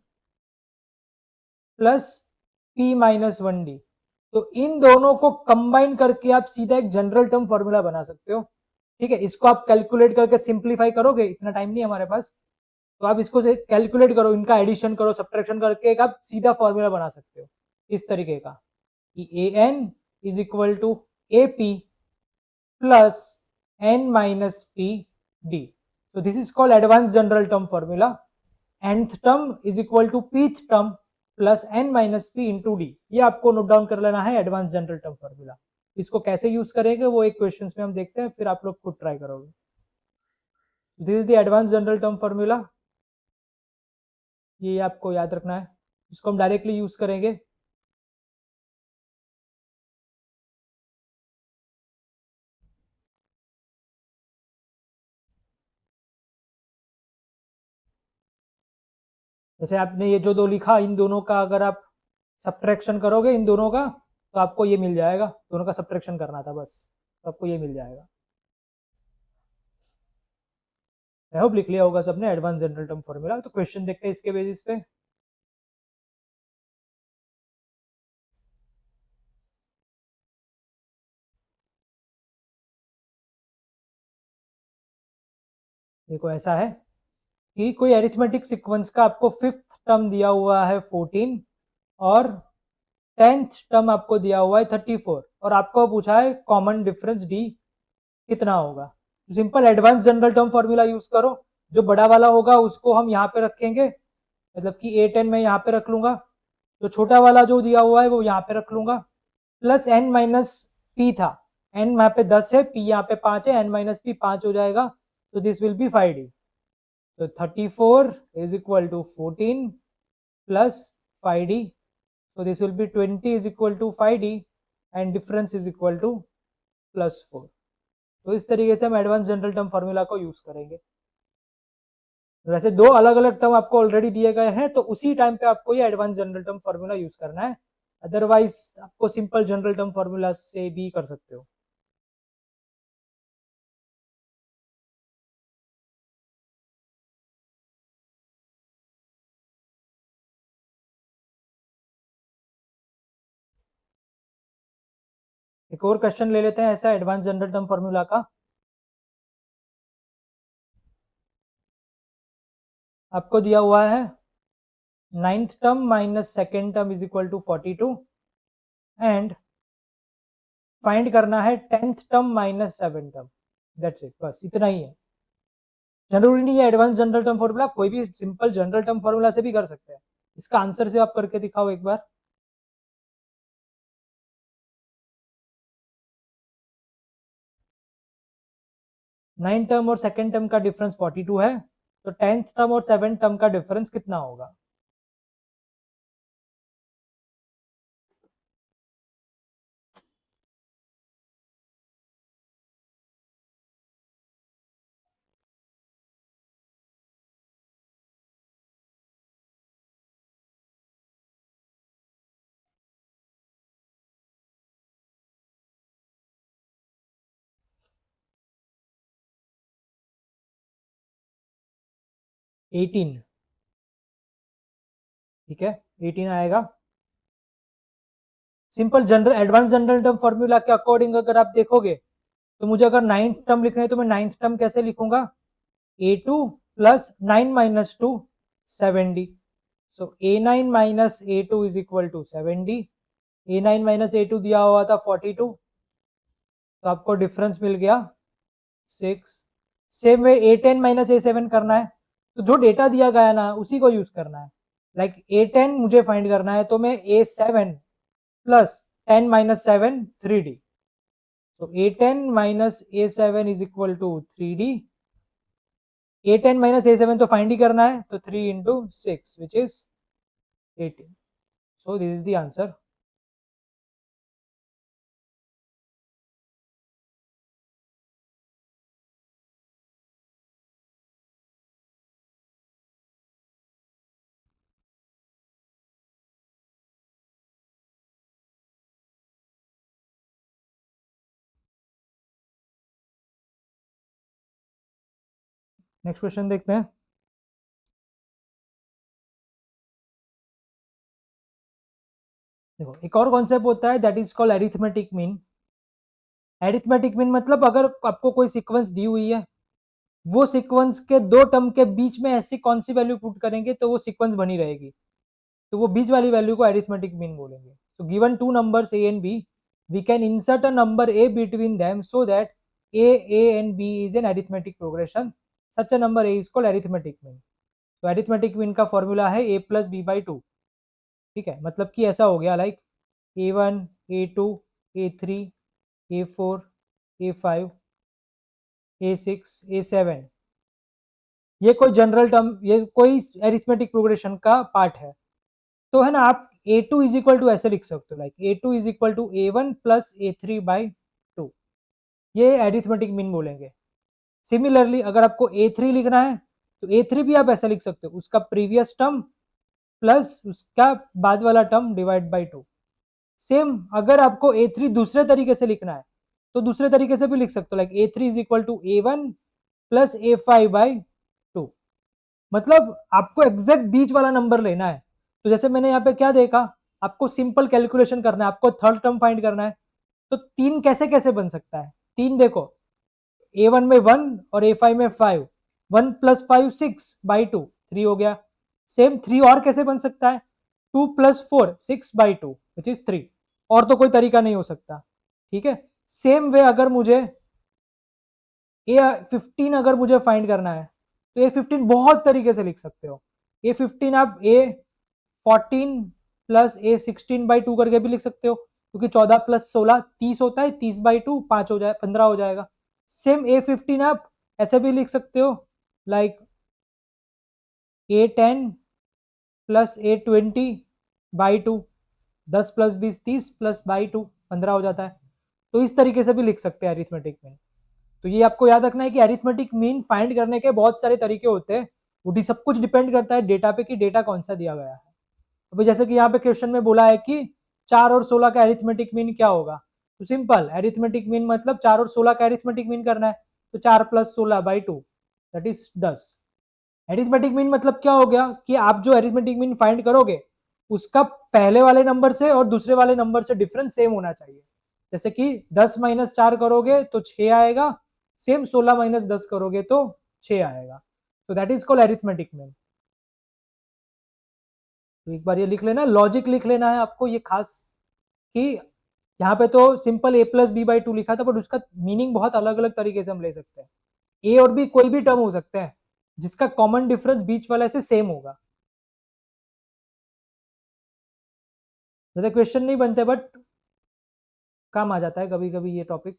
plus p-1 d। तो इन दोनों को कंबाइन करके आप सीधा एक जनरल टर्म फॉर्मूला बना सकते हो, ठीक है। इसको आप कैलकुलेट करके सिंप्लीफाई करोगे, इतना टाइम नहीं है हमारे पास, तो आप इसको कैलकुलेट करो, इनका एडिशन करो, सब्ट्रैक्शन करके एक आप सीधा फॉर्मूला बना सकते हो इस तरीके का, कि a n is equal to a p plus n - p d। so this is called advanced general term formula, nth term is equal to pth term plus n minus p into d. ये आपको note down कर लेना है advance general term formula. इसको कैसे use करेंगे वो एक क्वेश्चन में हम देखते हैं, फिर आप लोग खुद ट्राई करोगे। This is the advance general term formula, ये आपको याद रखना है, इसको हम डायरेक्टली यूज करेंगे। जैसे आपने ये जो दो लिखा, इन दोनों का अगर आप सब्ट्रैक्शन करोगे इन दोनों का, तो आपको ये मिल जाएगा। दोनों का सब्ट्रैक्शन करना था बस, तो आपको ये मिल जाएगा। आई होप लिख लिया होगा सबने एडवांस जनरल टर्म फॉर्मूला। तो क्वेश्चन देखते हैं इसके बेसिस पे। देखो ऐसा है कि कोई एरिथमेटिक सीक्वेंस का आपको फिफ्थ टर्म दिया हुआ है 14 और 10th टर्म आपको दिया हुआ है 34, और आपको पूछा है कॉमन डिफरेंस डी कितना होगा। तो simple advance general term formula use करो। जो बड़ा वाला होगा उसको हम यहाँ पे रखेंगे, मतलब कि A10 में यहाँ पे रख लूंगा, जो छोटा वाला जो दिया हुआ है वो यहाँ पे रख लूंगा, प्लस n माइनस पी था, n यहाँ पे 10 है, p यहाँ पे 5 है, n माइनस पी 5 हो जाएगा, तो दिस विल बी 5d। तो 34 is equal to 14 plus 5d, so this will be 20 is equal to 5d and difference is equal to plus 4। तो इस तरीके से हम एडवांस जनरल टर्म फॉर्मूला को यूज करेंगे। वैसे दो अलग अलग टर्म आपको ऑलरेडी दिए गए हैं, तो उसी टाइम पे आपको ये advance general term formula use करना है, अदरवाइज आपको सिंपल जनरल टर्म फॉर्मूला से भी कर सकते हो। एक और क्वेश्चन ले लेते हैं ऐसा एडवांस जनरल टर्म फॉर्मूला का। आपको दिया हुआ है 9th term minus second term is equal to 42 and find करना है 10th term minus 7th term. That's it, बस इतना ही है। जरूरी नहीं है एडवांस जनरल टर्म फॉर्मूला, कोई भी सिंपल जनरल टर्म फॉर्मूला से भी कर सकते हैं। इसका आंसर से आप करके दिखाओ एक बार। 9 टर्म और सेकेंड टर्म का डिफरेंस 42 है, तो 10th टर्म और 7th टर्म का डिफरेंस कितना होगा? एटीन, ठीक है 18 आएगा। Simple general advance general term formula के अकॉर्डिंग अगर आप देखोगे, तो मुझे अगर 9th टर्म लिखना है तो मैं 9th टर्म कैसे लिखूंगा? A2 plus 9 minus 2 7d, so A9 minus A2 is equal to 7d। A9 minus A2 दिया हुआ था 42, तो आपको डिफरेंस मिल गया 6। Same way A10 minus A7 करना है, तो जो डेटा दिया गया ना उसी को यूज करना है। लाइक A10 मुझे फाइंड करना है, तो मैं A7 प्लस 10 माइनस 7 3d, तो A10 minus A7 is equal to 3d। A10 minus A7 तो फाइंड ही करना है, तो 3 into 6 which is 18। So this is the answer. Next question देखते हैं। देखो एक और कॉन्सेप्ट होता है that is called arithmetic mean. Arithmetic mean मतलब अगर आपको कोई सीक्वेंस दी हुई है, वो सीक्वेंस के दो टर्म के बीच में ऐसी कौन सी वैल्यू पुट करेंगे तो वो सीक्वेंस बनी रहेगी, तो वो बीच वाली वैल्यू को एरिथमेटिक मीन बोलेंगे। So given two numbers a and b, we can insert a number a between them so that a and b is an arithmetic progression. Such a number a is called arithmetic mean. तो arithmetic mean का formula है a plus b by two. ठीक है, मतलब कि ऐसा हो गया like a1 a2 a3 a4 a5 a6 a7, ये कोई जनरल टर्म, ये कोई एरिथमेटिक प्रोग्रेशन का पार्ट है। तो है ना, आप a2 इज इक्वल टू ऐसे लिख सकते हो like a2 is equal to a1 plus a3 by two, ये एरिथमेटिक मीन बोलेंगे। सिमिलरली अगर आपको a3 लिखना है तो a3 भी आप ऐसा लिख सकते हो, उसका प्रीवियस टर्म प्लस उसका बाद वाला term divide by two. Same अगर आपको a3 दूसरे तरीके से लिखना है तो दूसरे तरीके से भी लिख सकते हो like a3 is equal to a1 plus a5 by two. मतलब आपको एग्जैक्ट बीच वाला नंबर लेना है। तो जैसे मैंने यहाँ पे क्या देखा, आपको सिंपल कैलकुलेशन करना है, आपको थर्ड टर्म फाइंड करना है। तो तीन कैसे कैसे बन सकता है, तीन देखो, a1 में 1 और a5 में 5, 1 प्लस 5 6 बाई टू 3 हो गया। सेम 3 और कैसे बन सकता है, 2 plus 4 6 by two which is 3, और तो कोई तरीका नहीं हो सकता। ठीक है, सेम वे अगर मुझे a15 अगर मुझे फाइंड करना है तो a15 बहुत तरीके से लिख सकते हो। a15 आप a14 plus a16 by two करके भी लिख सकते हो, क्योंकि 14 प्लस 16 30 होता है, 30 बाई टू 5 हो जाए 15 हो जाएगा। सेम a15 आप ऐसे भी लिख सकते हो like a10 plus a20 by two, 10 plus 20 30 plus by two 15 हो जाता है। तो इस तरीके से भी लिख सकते हैं अरिथमेटिक मीन। तो ये आपको याद रखना है कि अरिथमेटिक मीन फाइंड करने के बहुत सारे तरीके होते हैं, वो सब कुछ डिपेंड करता है डेटा पे कि डेटा कौन सा दिया गया है। अभी जैसे कि यहाँ पे क्वेश्चन में बोला है कि 4 और 16 का अरिथमेटिक मीन क्या होगा, तो सिंपल अरिथमेटिक मीन मतलब 4 और 16 का अरिथमेटिक मीन करना है, तो 4 plus 16 by two that is 10। Arithmetic mean मतलब क्या हो गया कि आप जो अरिथमेटिक मीन फाइंड करोगे उसका पहले वाले नंबर से और दूसरे वाले नंबर से डिफरेंस सेम होना चाहिए। जैसे कि 10 माइनस 4 करोगे तो 6 आएगा, सेम 16 माइनस 10 करोगे तो 6 आएगा। तो that is called arithmetic mean. तो एक बार ये लिख लेना, लॉजिक लिख लेना है आपको ये खास, कि यहाँ पे तो simple a plus b by two लिखा था, बट उसका मीनिंग बहुत अलग अलग तरीके से हम ले सकते हैं। ए और बी कोई भी टर्म हो सकते हैं जिसका कॉमन डिफरेंस बीच वाले से सेम होगा। ज्यादा क्वेश्चन नहीं बनते बट काम आ जाता है कभी कभी ये टॉपिक।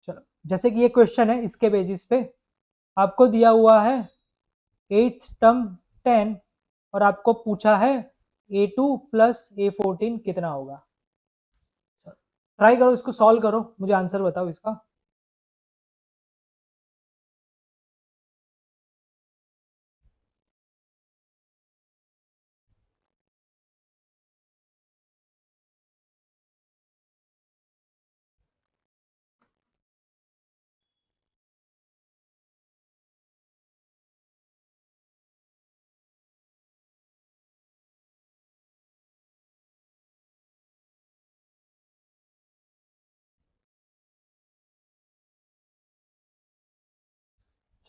चलो, जैसे कि ये क्वेश्चन है, इसके बेसिस पे आपको दिया हुआ है एट्थ टर्म 10 और आपको पूछा है a2 प्लस a14 कितना होगा। ट्राई करो, इसको सॉल्व करो, मुझे आंसर बताओ इसका।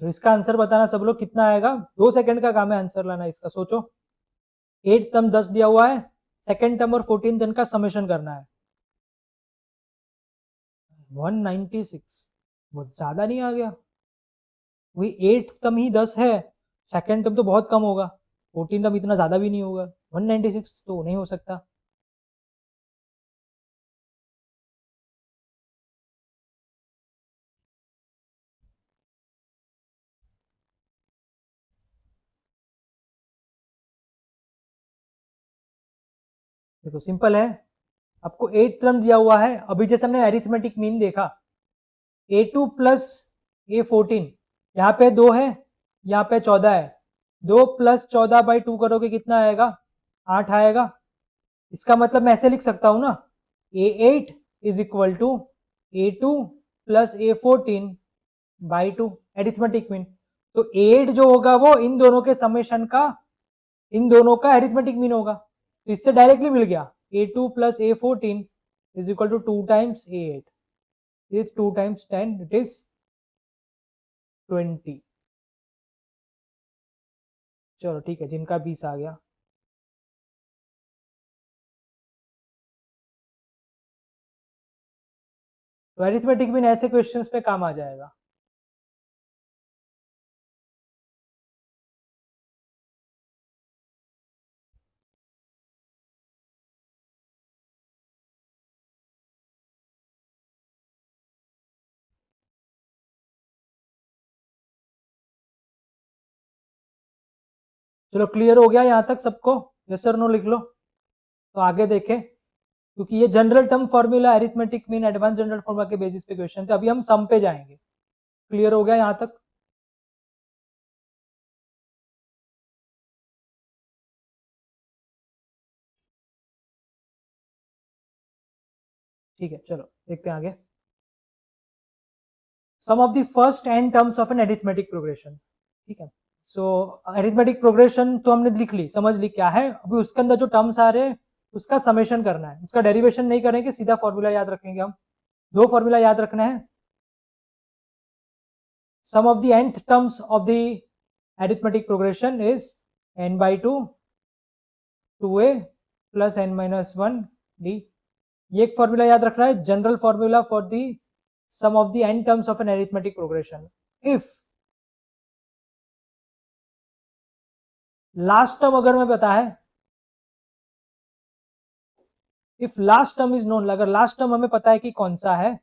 चलो इसका आंसर बताना सब लोग, कितना आएगा, 2 सेकंड का काम है आंसर लाना इसका, सोचो। एट टर्म 10 दिया हुआ है, सेकंड टर्म और 14 टर्म का समेशन करना है। 196 बहुत ज्यादा नहीं आ गया, वही एट टर्म ही 10 है, सेकंड टर्म तो बहुत कम होगा, 14 टर्म इतना ज्यादा भी नहीं होगा, 196 तो नहीं हो सकता। देखो सिंपल है, आपको एट टर्म दिया हुआ है, अभी जैसे हमने अरिथमेटिक मीन देखा a2 प्लस a14, यहाँ पे 2 है, यहाँ पे 14 है, 2 प्लस 14 बाई टू करोगे कितना आएगा, 8 आएगा। इसका मतलब मैं ऐसे लिख सकता हूँ ना, a8 is equal to a2 plus a14 by two, arithmetic mean. तो a8 जो होगा वो इन दोनों के समेशन का, इन दोनों का एरिथमेटिक मीन होगा, तो इससे डायरेक्टली मिल गया a2 plus a14 is equal to 2 times a8, is 2 times 10 it is 20। चलो ठीक है, जिनका 20 आ गया। तो अरिथमेटिक मीन ऐसे क्वेश्चंस पे काम आ जाएगा। चलो क्लियर हो गया यहाँ तक सबको? यस और नो लिख लो। तो आगे देखें, क्योंकि ये general term formula arithmetic mean advance general formula के बेसिस पे क्वेश्चन थे, अभी हम सम पे जाएंगे। क्लियर हो गया यहाँ तक? ठीक है, चलो देखते हैं आगे। Sum of the first n terms of an arithmetic progression. ठीक है, सो अरिथमेटिक प्रोग्रेशन तो हमने लिख ली, समझ ली क्या है। अभी उसके अंदर जो टर्म्स आ रहे हैं उसका समेशन करना है, उसका डेरिवेशन नहीं करेंगे, सीधा फॉर्मूला याद रखेंगे हम। दो फॉर्मूला याद रखना है। Sum of the nth terms of the arithmetic progression is n by 2 2a plus n minus 1 d। ये एक फॉर्मूला याद रखना है, general formula for the sum of the n terms of an arithmetic progression. If last term अगर मैं पता है, if last term is known, अगर लास्ट टर्म हमें पता है कि कौन सा है,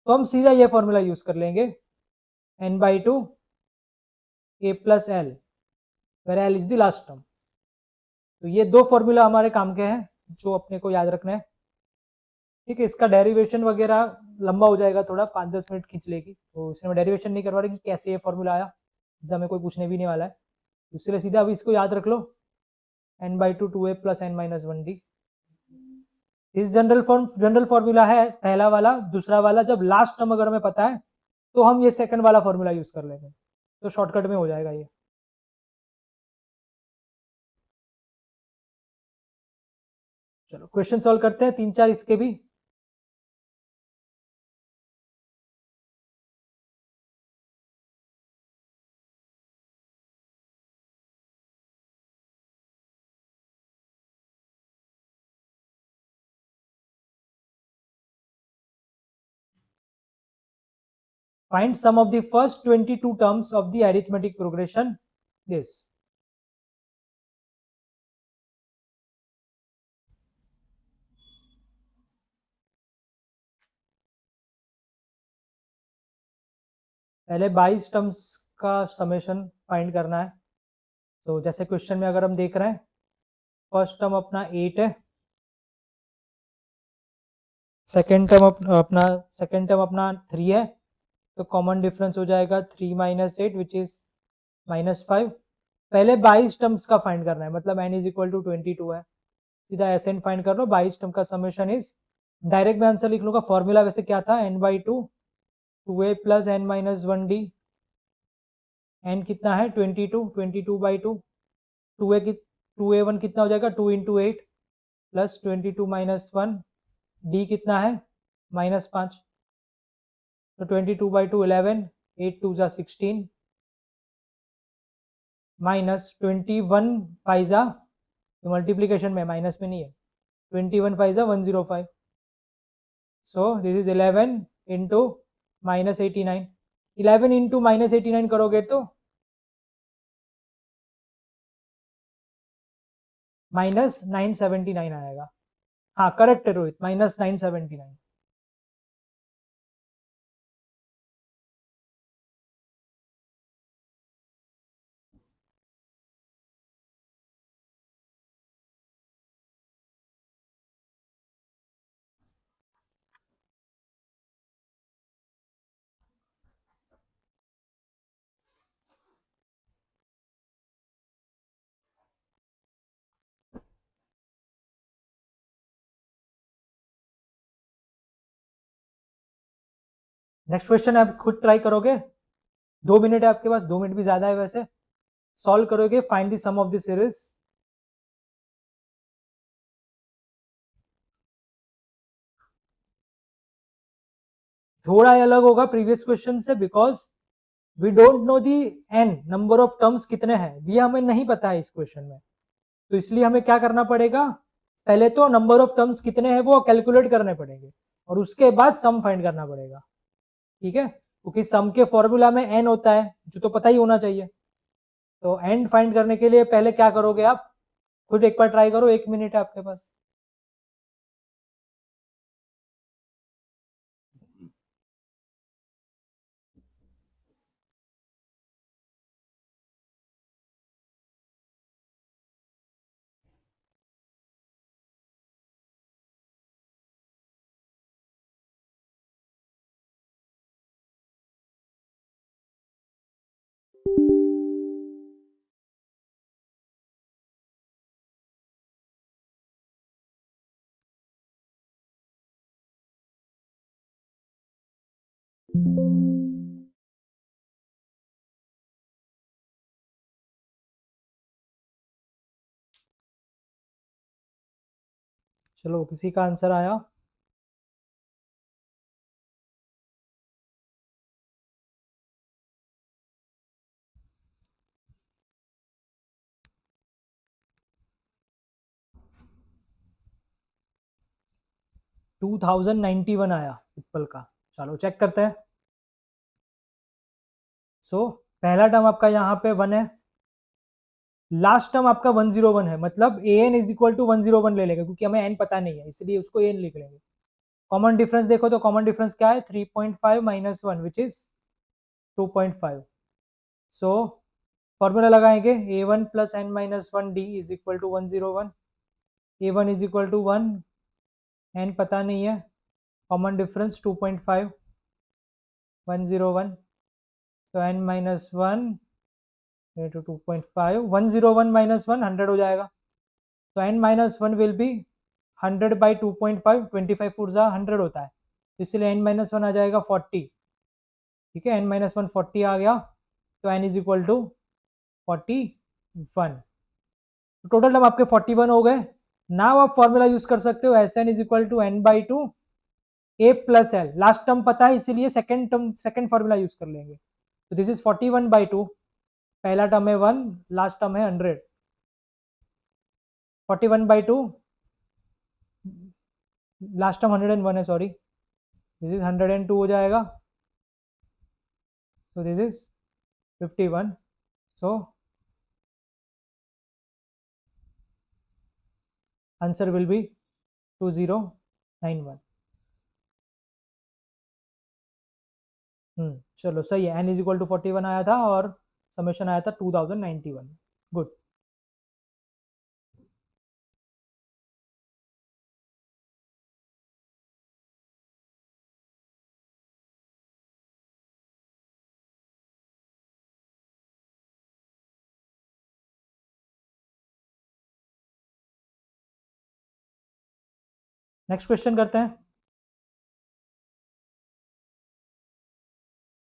तो हम सीधा ये फॉर्मूला यूज कर लेंगे, n by 2 a plus l, where l is the last term। तो ये दो फॉर्मूला हमारे काम के हैं जो अपने को याद रखना है। ठीक है, इसका डेरिवेशन वगैरह लंबा हो जाएगा थोड़ा, 5-10 मिनट खींच लेगी, तो इसमें डेरिवेशन नहीं करवा रहे कि कैसे ये फॉर्मूला आया, एग्जाम में कोई पूछने भी नहीं वाला है, इसलिए सीधा अभी इसको याद रख लो, n by 2 2a plus n minus 1d। इस जनरल फॉर्मूला है पहला वाला। दूसरा वाला, जब लास्ट टर्म अगर हमें पता है तो हम ये सेकंड वाला फॉर्मूला यूज कर लेंगे, तो शॉर्टकट में हो जाएगा ये। चलो क्वेश्चन सॉल्व करते हैं, 3-4 इसके भी। Find sum of the first 22 terms of the arithmetic progression this। पहले 22 टर्म्स का समेशन फाइंड करना है। तो जैसे क्वेश्चन में अगर हम देख रहे हैं, फर्स्ट टर्म अपना 8 है, सेकेंड टर्म अपना 3 है, तो कॉमन डिफरेंस हो जाएगा 3 माइनस 8 विच इज -5। पहले 22 टर्म्स का फाइंड करना है, मतलब n इज इक्वल टू 22 है, सीधा एसएन फाइंड कर लो। 22 टर्म का समेशन इज, डायरेक्ट में आंसर लिख लूंगा, फॉर्मूला वैसे क्या था, n by 2 2a plus n minus 1d। n कितना है 22, 22 by 2, 2a1 कितना हो जाएगा 2 into 8 प्लस 22 minus 1, d कितना है -5, तो 22 by 2 11, 8 2 जा 16 माइनस 21 5 जा, मल्टीप्लीकेशन में माइनस में नहीं है, 21 5 जा 105। सो दिस इज 11 इंटू -89। 11 इंटू -89 करोगे तो -979 आएगा। हाँ करेक्ट है रोहित, -979। नेक्स्ट क्वेश्चन आप खुद ट्राई करोगे, 2 मिनट है आपके पास, 2 मिनट भी ज्यादा है वैसे। सॉल्व करोगे, find the sum of the series. थोड़ा अलग होगा प्रीवियस क्वेश्चन से, because we don't know the n number of terms कितने हैं, ये हमें नहीं पता है इस क्वेश्चन में, तो इसलिए हमें क्या करना पड़ेगा, पहले तो नंबर ऑफ टर्म्स कितने हैं वो कैलकुलेट करने पड़ेंगे, और उसके बाद सम फाइंड करना पड़ेगा, ठीक है, क्योंकि सम के फॉर्मूला में n होता है जो तो पता ही होना चाहिए। तो n फाइंड करने के लिए पहले क्या करोगे आप, खुद एक बार ट्राई करो, 1 मिनट है आपके पास। चलो किसी का आंसर आया? टू 2091 आया पिपल का। चलो चेक करते हैं। सो पहला टर्म आपका यहाँ पे 1 है, लास्ट टर्म आपका 101 है, मतलब a n is equal to 101 ले लेगा, क्योंकि हमें एन पता नहीं है इसलिए उसको एन लिख लेंगे। कॉमन डिफरेंस देखो तो कॉमन डिफरेंस क्या है, 3.5 minus 1 which is 2.5। So formula लगाएंगे, a one plus n minus one d is equal to 101। A one is equal to 1, n पता नहीं है, कॉमन डिफरेंस 2.5, 101, तो n minus one into 2.5, 101 minus 1 100 हो जाएगा, तो n minus one will be 100 by 2.5, 25 फुर्जा 100 होता है, तो इसलिए n माइनस वन आ जाएगा 40, ठीक है, n माइनस वन 40 आ गया, तो n इज इक्वल टू 41। तो टोटल टर्म आपके 41 हो गए। नाउ आप फॉर्मूला यूज कर सकते हो, s n is equal to n by two a plus l, last term पता है इसीलिए second term second formula use कर लेंगे। तो दिस इज 41 बाई टू, पहला टर्म है 1, लास्ट टर्म है 100, 41 बाई टू, लास्ट टर्म 101 है, सॉरी, दिस इज 102 हो जाएगा, so this is 51, so answer will be 2091। चलो सही है, n इज इक्वल टू 41 आया था और समेशन आया था 2091। गुड। नेक्स्ट क्वेश्चन करते हैं।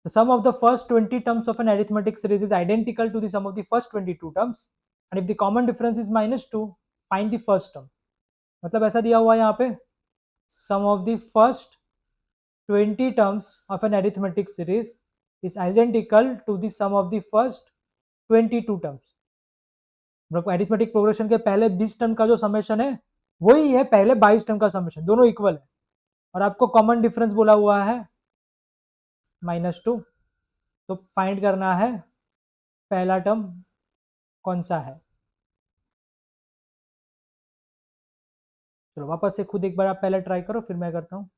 The sum of the first 20 terms of an arithmetic series is identical to the sum of the first 22 terms, and if the common difference is -2, find the first term। मतलब ऐसा दिया हुआ है यहाँ पे, sum of the first 20 terms of an arithmetic series is identical to the sum of the first 22 terms। मतलब arithmetic progression के पहले 20 टर्म का जो समेशन है वही है पहले 22 टर्म का समेशन, दोनों इक्वल है, और आपको कॉमन डिफरेंस बोला हुआ है -2, तो फाइंड करना है पहला टर्म कौन सा है। चलो वापस से खुद एक बार आप पहले ट्राई करो, फिर मैं करता हूँ।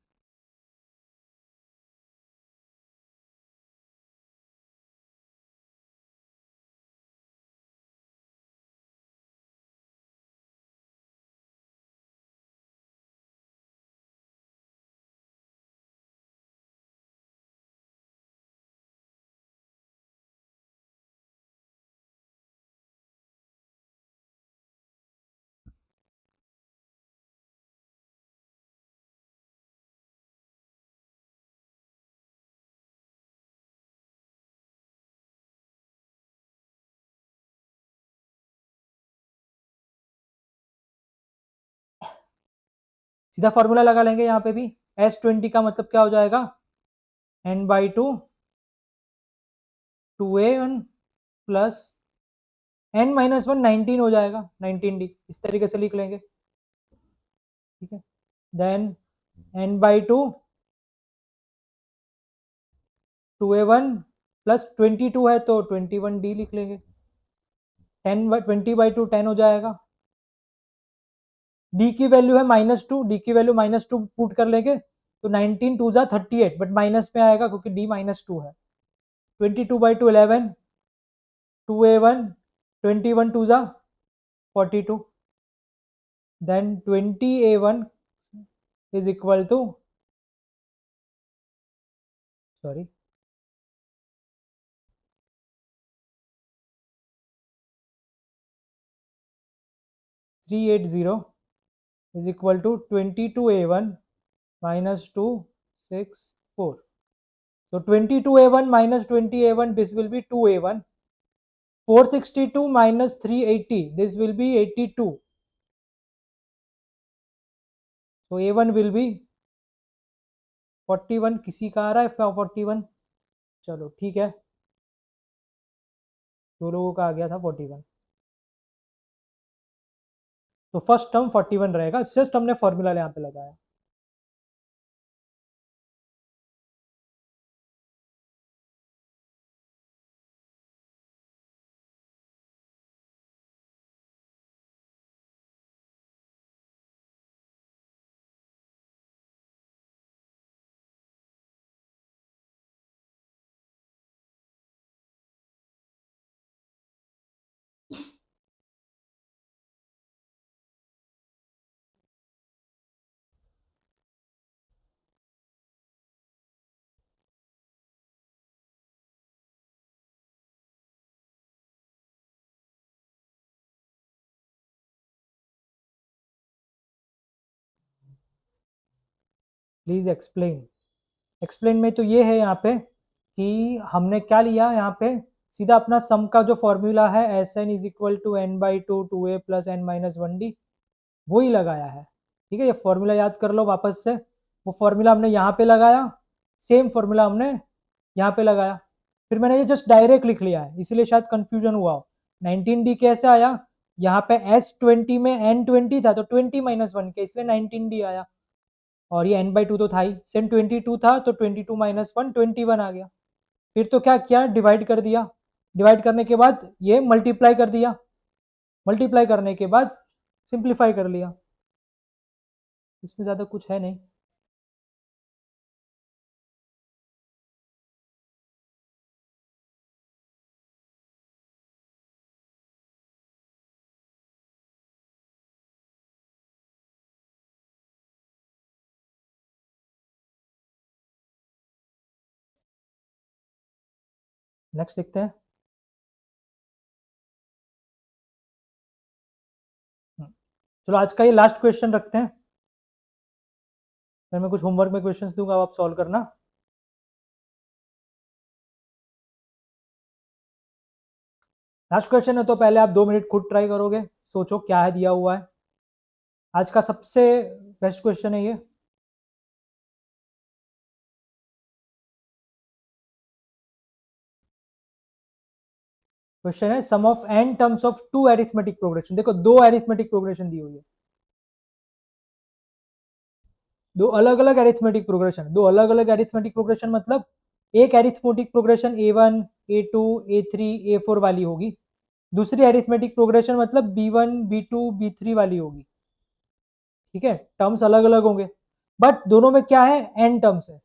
सीधा फॉर्मूला लगा लेंगे यहाँ पे भी, S20 का मतलब क्या हो जाएगा, n by two 2a1 plus n minus one 19 हो जाएगा, 19d, इस तरीके से लिख लेंगे, ठीक है। देन n/2 2a1 प्लस 22 है तो 21d लिख लेंगे। 20/2 10 हो जाएगा। d की वैल्यू है -2, d की वैल्यू -2 पुट कर लेंगे तो 19 2 जा 38, बट माइनस में आएगा क्योंकि d -2 है। 22/2 11, 2a1 21 2 जा 42, then 20a1 is equal to, sorry, 380 is equal to 22a1 minus 264. So 22a1 minus 20a1, this will be 2a1. 462 minus 380, this will be 82. So a1 will be 41. किसी का आ रहा है 41? चलो ठीक है, दो लोगों का आ गया था 41। तो फर्स्ट टर्म 41 रहेगा, जस्ट हमने फॉर्मूला यहाँ पे लगाया। Please explain. एक्सप्लेन में तो ये है यहाँ पे कि हमने क्या लिया यहाँ पे, सीधा अपना सम का जो फॉर्मूला है Sn is equal to n/2 2a plus n-1d, वही लगाया है। ठीक है, ये फॉर्मूला याद कर लो वापस से। वो फॉर्मूला हमने यहाँ पे लगाया, सेम फॉर्मूला हमने यहाँ पे लगाया, फिर मैंने ये जस्ट डायरेक्ट लिख लिया है, इसीलिए शायद कंफ्यूजन हुआ हो। 19d कैसे आया, यहाँ पे S20 में n20 था तो 20 - 1 के, इसलिए 19d आया, और ये n/2 तो था ही, सेम 22 था तो 22 - 1 21 आ गया। फिर तो क्या किया, डिवाइड कर दिया, डिवाइड करने के बाद ये मल्टीप्लाई कर दिया, मल्टीप्लाई करने के बाद सिंप्लीफाई कर लिया, इसमें ज़्यादा कुछ है नहीं। नेक्स्ट देखते हैं। चलो आज का ये लास्ट क्वेश्चन रखते हैं, फिर मैं कुछ होमवर्क में क्वेश्चंस दूंगा, आप सॉल्व करना। लास्ट क्वेश्चन है तो पहले आप 2 मिनट खुद ट्राई करोगे, सोचो क्या है दिया हुआ है। आज का सबसे बेस्ट क्वेश्चन है ये। क्वेश्चन है sum of n terms of 2 arithmetic progression. देखो 2 अरिथमेटिक प्रोग्रेशन दी हुई है, दो अलग अलग अरिथमेटिक प्रोग्रेशन, दो अलग अलग अरिथमेटिक प्रोग्रेशन मतलब एक arithmetic progression a1 a2 a3 a4 वाली होगी, दूसरी अरिथमेटिक प्रोग्रेशन मतलब b1 b2 b3 वाली होगी। ठीक है, टर्म्स अलग अलग होंगे, बट दोनों में क्या है, n टर्म्स है,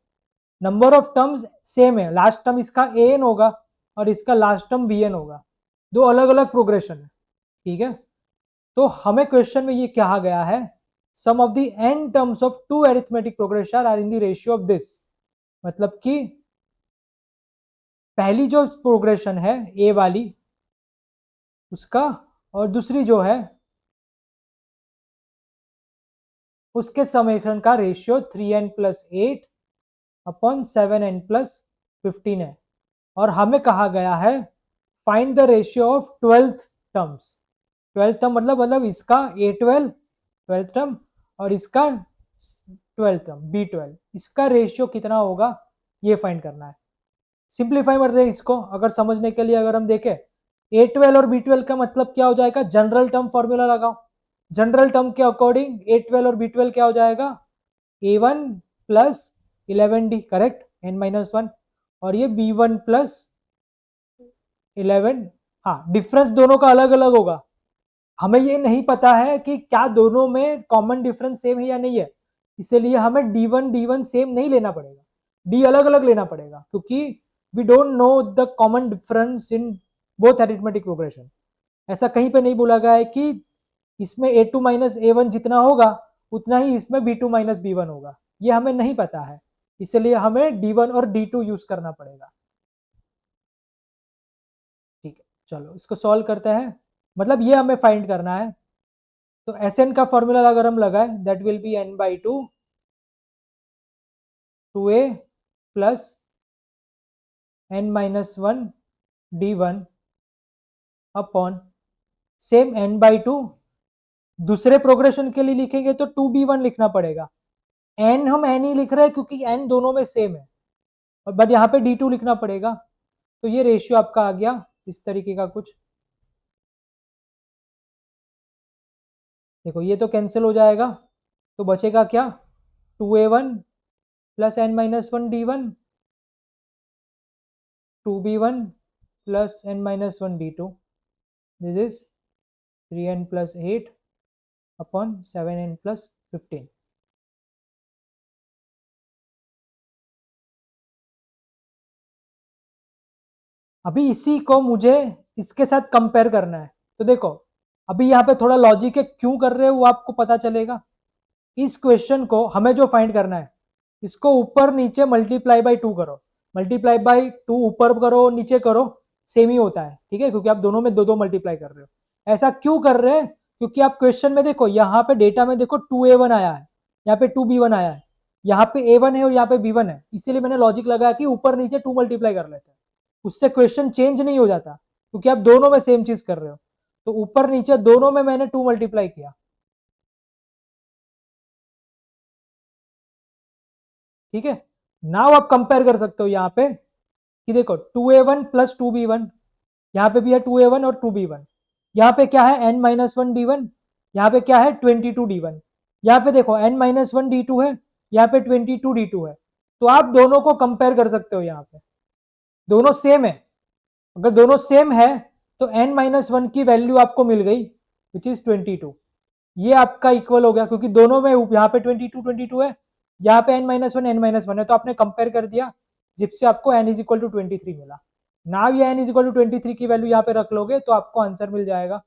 नंबर ऑफ टर्म्स सेम है, लास्ट टर्म इसका an होगा और इसका लास्ट टर्म bn होगा, दो अलग अलग प्रोग्रेशन है। ठीक है, तो हमें क्वेश्चन में ये कहा गया है sum of the n terms of 2 arithmetic progression are in the ratio of this, मतलब कि पहली जो प्रोग्रेशन है a वाली उसका, और दूसरी जो है उसके समेशन का रेशियो 3n + 8 अपॉन 7n + 15 है, और हमें कहा गया है find the ratio of 12th terms. 12th term मतलब इसका a12 12th टर्म और इसका 12th टर्म b12, इसका रेशियो कितना होगा ये फाइंड करना है। सिंप्लीफाई कर दे इसको, अगर समझने के लिए अगर हम देखें a12 और b12 का मतलब क्या हो जाएगा, जनरल टर्म फॉर्मूला लगाओ, जनरल टर्म के अकॉर्डिंग a12 और b12 क्या हो जाएगा, A1 plus 11D, correct, n-1, और ये B1 प्लस 11, हाँ, डिफरेंस दोनों का अलग अलग होगा। हमें ये नहीं पता है कि क्या दोनों में कॉमन डिफरेंस सेम है या नहीं है, इसलिए हमें D1 सेम नहीं लेना पड़ेगा, D अलग अलग लेना पड़ेगा, क्योंकि we don't know the common difference in both arithmetic progression. ऐसा कहीं पे नहीं बोला गया है कि इसमें A2 माइनस A1 जितना होगा उतना ही इसमें B2 माइनस B1 होगा, ये हमें नहीं पता है, इसलिए हमें D1 और D2 यूज करना पड़ेगा। ठीक है, चलो इसको सॉल्व करते हैं, मतलब ये हमें फाइंड करना है। तो Sn का फॉर्मूला अगर हम लगाए, that will B n/2 2a plus n-1 d1 upon same n/2, दूसरे प्रोग्रेशन के लिए लिखेंगे तो 2b1 लिखना पड़ेगा। n हम n ही लिख रहे हैं क्योंकि n दोनों में सेम है, और बट यहाँ पे d2 लिखना पड़ेगा। तो ये रेशियो आपका आ गया इस तरीके का कुछ, देखो ये तो कैंसिल हो जाएगा, तो बचेगा क्या, 2a1 plus n-1 d1, 2b1 plus n-1 d2, this is 3n plus 8 upon 7n plus 15। अभी इसी को मुझे इसके साथ कंपेयर करना है, तो देखो अभी यहाँ पे थोड़ा लॉजिक है, क्यों कर रहे हो वो आपको पता चलेगा। इस क्वेश्चन को हमें जो फाइंड करना है, इसको ऊपर नीचे मल्टीप्लाई बाई 2 करो, मल्टीप्लाई बाई 2 ऊपर करो नीचे करो सेम ही होता है, ठीक है, क्योंकि आप दोनों में दो दो मल्टीप्लाई कर रहे हो। ऐसा क्यों कर रहे हैं, क्योंकि आप क्वेश्चन में देखो, यहाँ पे डेटा में देखो 2a1 आया है, यहाँ पे 2b1 आया है, यहाँ पे a1 है और यहाँ पे b1 है, इसीलिए मैंने लॉजिक लगाया कि ऊपर नीचे 2 मल्टीप्लाई कर लेते हैं, उससे क्वेश्चन चेंज नहीं हो जाता, क्योंकि आप दोनों में सेम चीज कर रहे हो। तो ऊपर नीचे दोनों में मैंने 2 मल्टीप्लाई किया, ठीक है। नाउ आप कंपेयर कर सकते हो यहाँ पे कि देखो 2a1 प्लस 2b1, यहाँ पे भी है 2a1 और 2b1, यहाँ पे क्या है n-1 d1, यहाँ पे क्या है 22 d1, यहाँ पे देखो n-1 d2 है, यहाँ पे 22 d2 है, तो आप दोनों को कंपेयर कर सकते हो, यहाँ पे दोनों सेम है, अगर दोनों सेम है तो n-1 की वैल्यू आपको मिल गई विच इज 22, ये आपका इक्वल हो गया, क्योंकि दोनों में यहाँ पे 22 है, यहाँ पे n-1 है, तो आपने कंपेयर कर दिया, जिससे आपको n इज इक्वल टू 23 मिला। नाउ ये n इज इक्वल टू 23 की वैल्यू यहाँ पे रख लोगे तो आपको आंसर मिल जाएगा।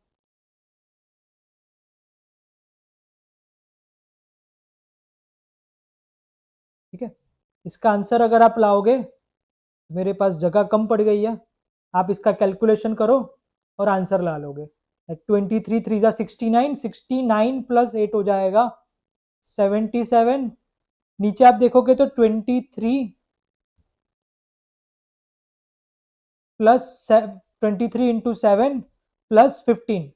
ठीक है, इसका आंसर अगर आप लाओगे, मेरे पास जगह कम पड़ गई है, आप इसका कैलकुलेशन करो और आंसर ला लोगे। 23 3 जा 69, 69 प्लस 8 हो जाएगा 77, नीचे आप देखोगे तो 23 plus 23 into 7 plus 15,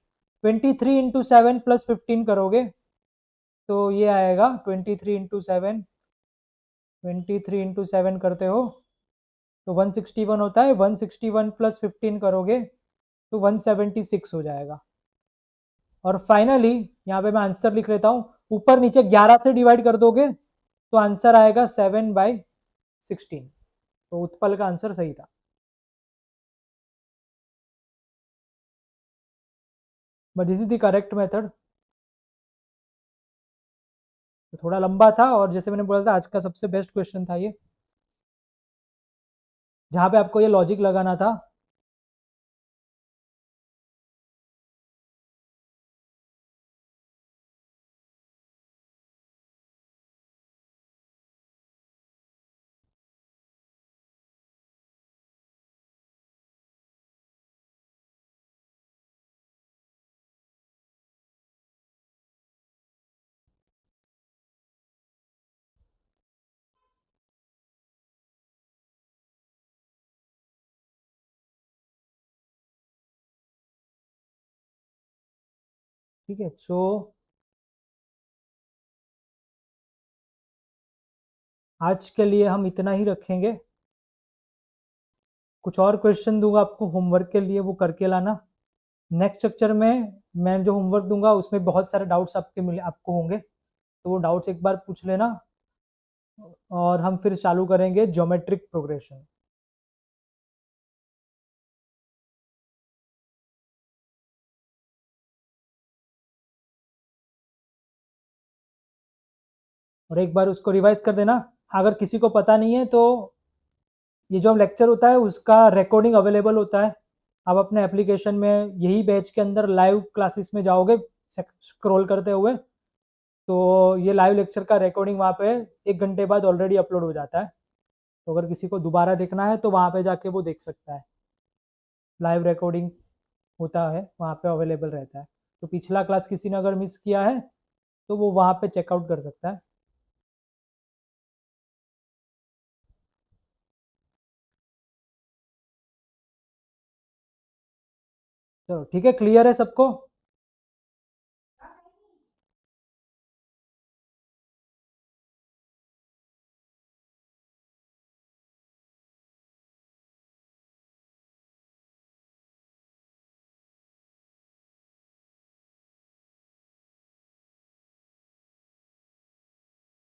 23 into 7 plus 15 करोगे तो ये आएगा 23 इंटू 7, 23 इंटू 7 करते हो तो 161 होता है, 161 प्लस 15 करोगे तो 176 हो जाएगा। और फाइनली यहाँ पे मैं आंसर लिख लेता हूँ, ऊपर नीचे 11 से डिवाइड कर दोगे तो आंसर आएगा 7/16, तो उत्पल का आंसर सही था। But this is the correct method. थोड़ा लंबा था, और जैसे मैंने बोला था आज का सबसे बेस्ट क्वेश्चन था ये, जहाँ पे आपको ये लॉजिक लगाना था। ठीक है, सो आज के लिए हम इतना ही रखेंगे, कुछ और क्वेश्चन दूंगा आपको होमवर्क के लिए, वो करके लाना। नेक्स्ट लेक्चर में मैं जो होमवर्क दूंगा उसमें बहुत सारे डाउट्स आपके मिले आपको होंगे, तो वो डाउट्स एक बार पूछ लेना, और हम फिर चालू करेंगे ज्योमेट्रिक प्रोग्रेशन। और एक बार उसको रिवाइज कर देना। अगर किसी को पता नहीं है तो ये जो लेक्चर होता है उसका रिकॉर्डिंग अवेलेबल होता है। आप अपने एप्लीकेशन में यही बैच के अंदर लाइव क्लासेस में जाओगे स्क्रॉल करते हुए, तो ये लाइव लेक्चर का रिकॉर्डिंग वहाँ पे 1 घंटे बाद ऑलरेडी अपलोड हो जाता है। तो अगर किसी को दोबारा देखना है तो वहाँ पे जाके वो देख सकता है। लाइव रिकॉर्डिंग होता है वहाँ पे अवेलेबल रहता है। तो पिछला क्लास किसी ने अगर मिस किया है तो वो वहाँ पे चेकआउट कर सकता है। चलो ठीक है, क्लियर है सबको?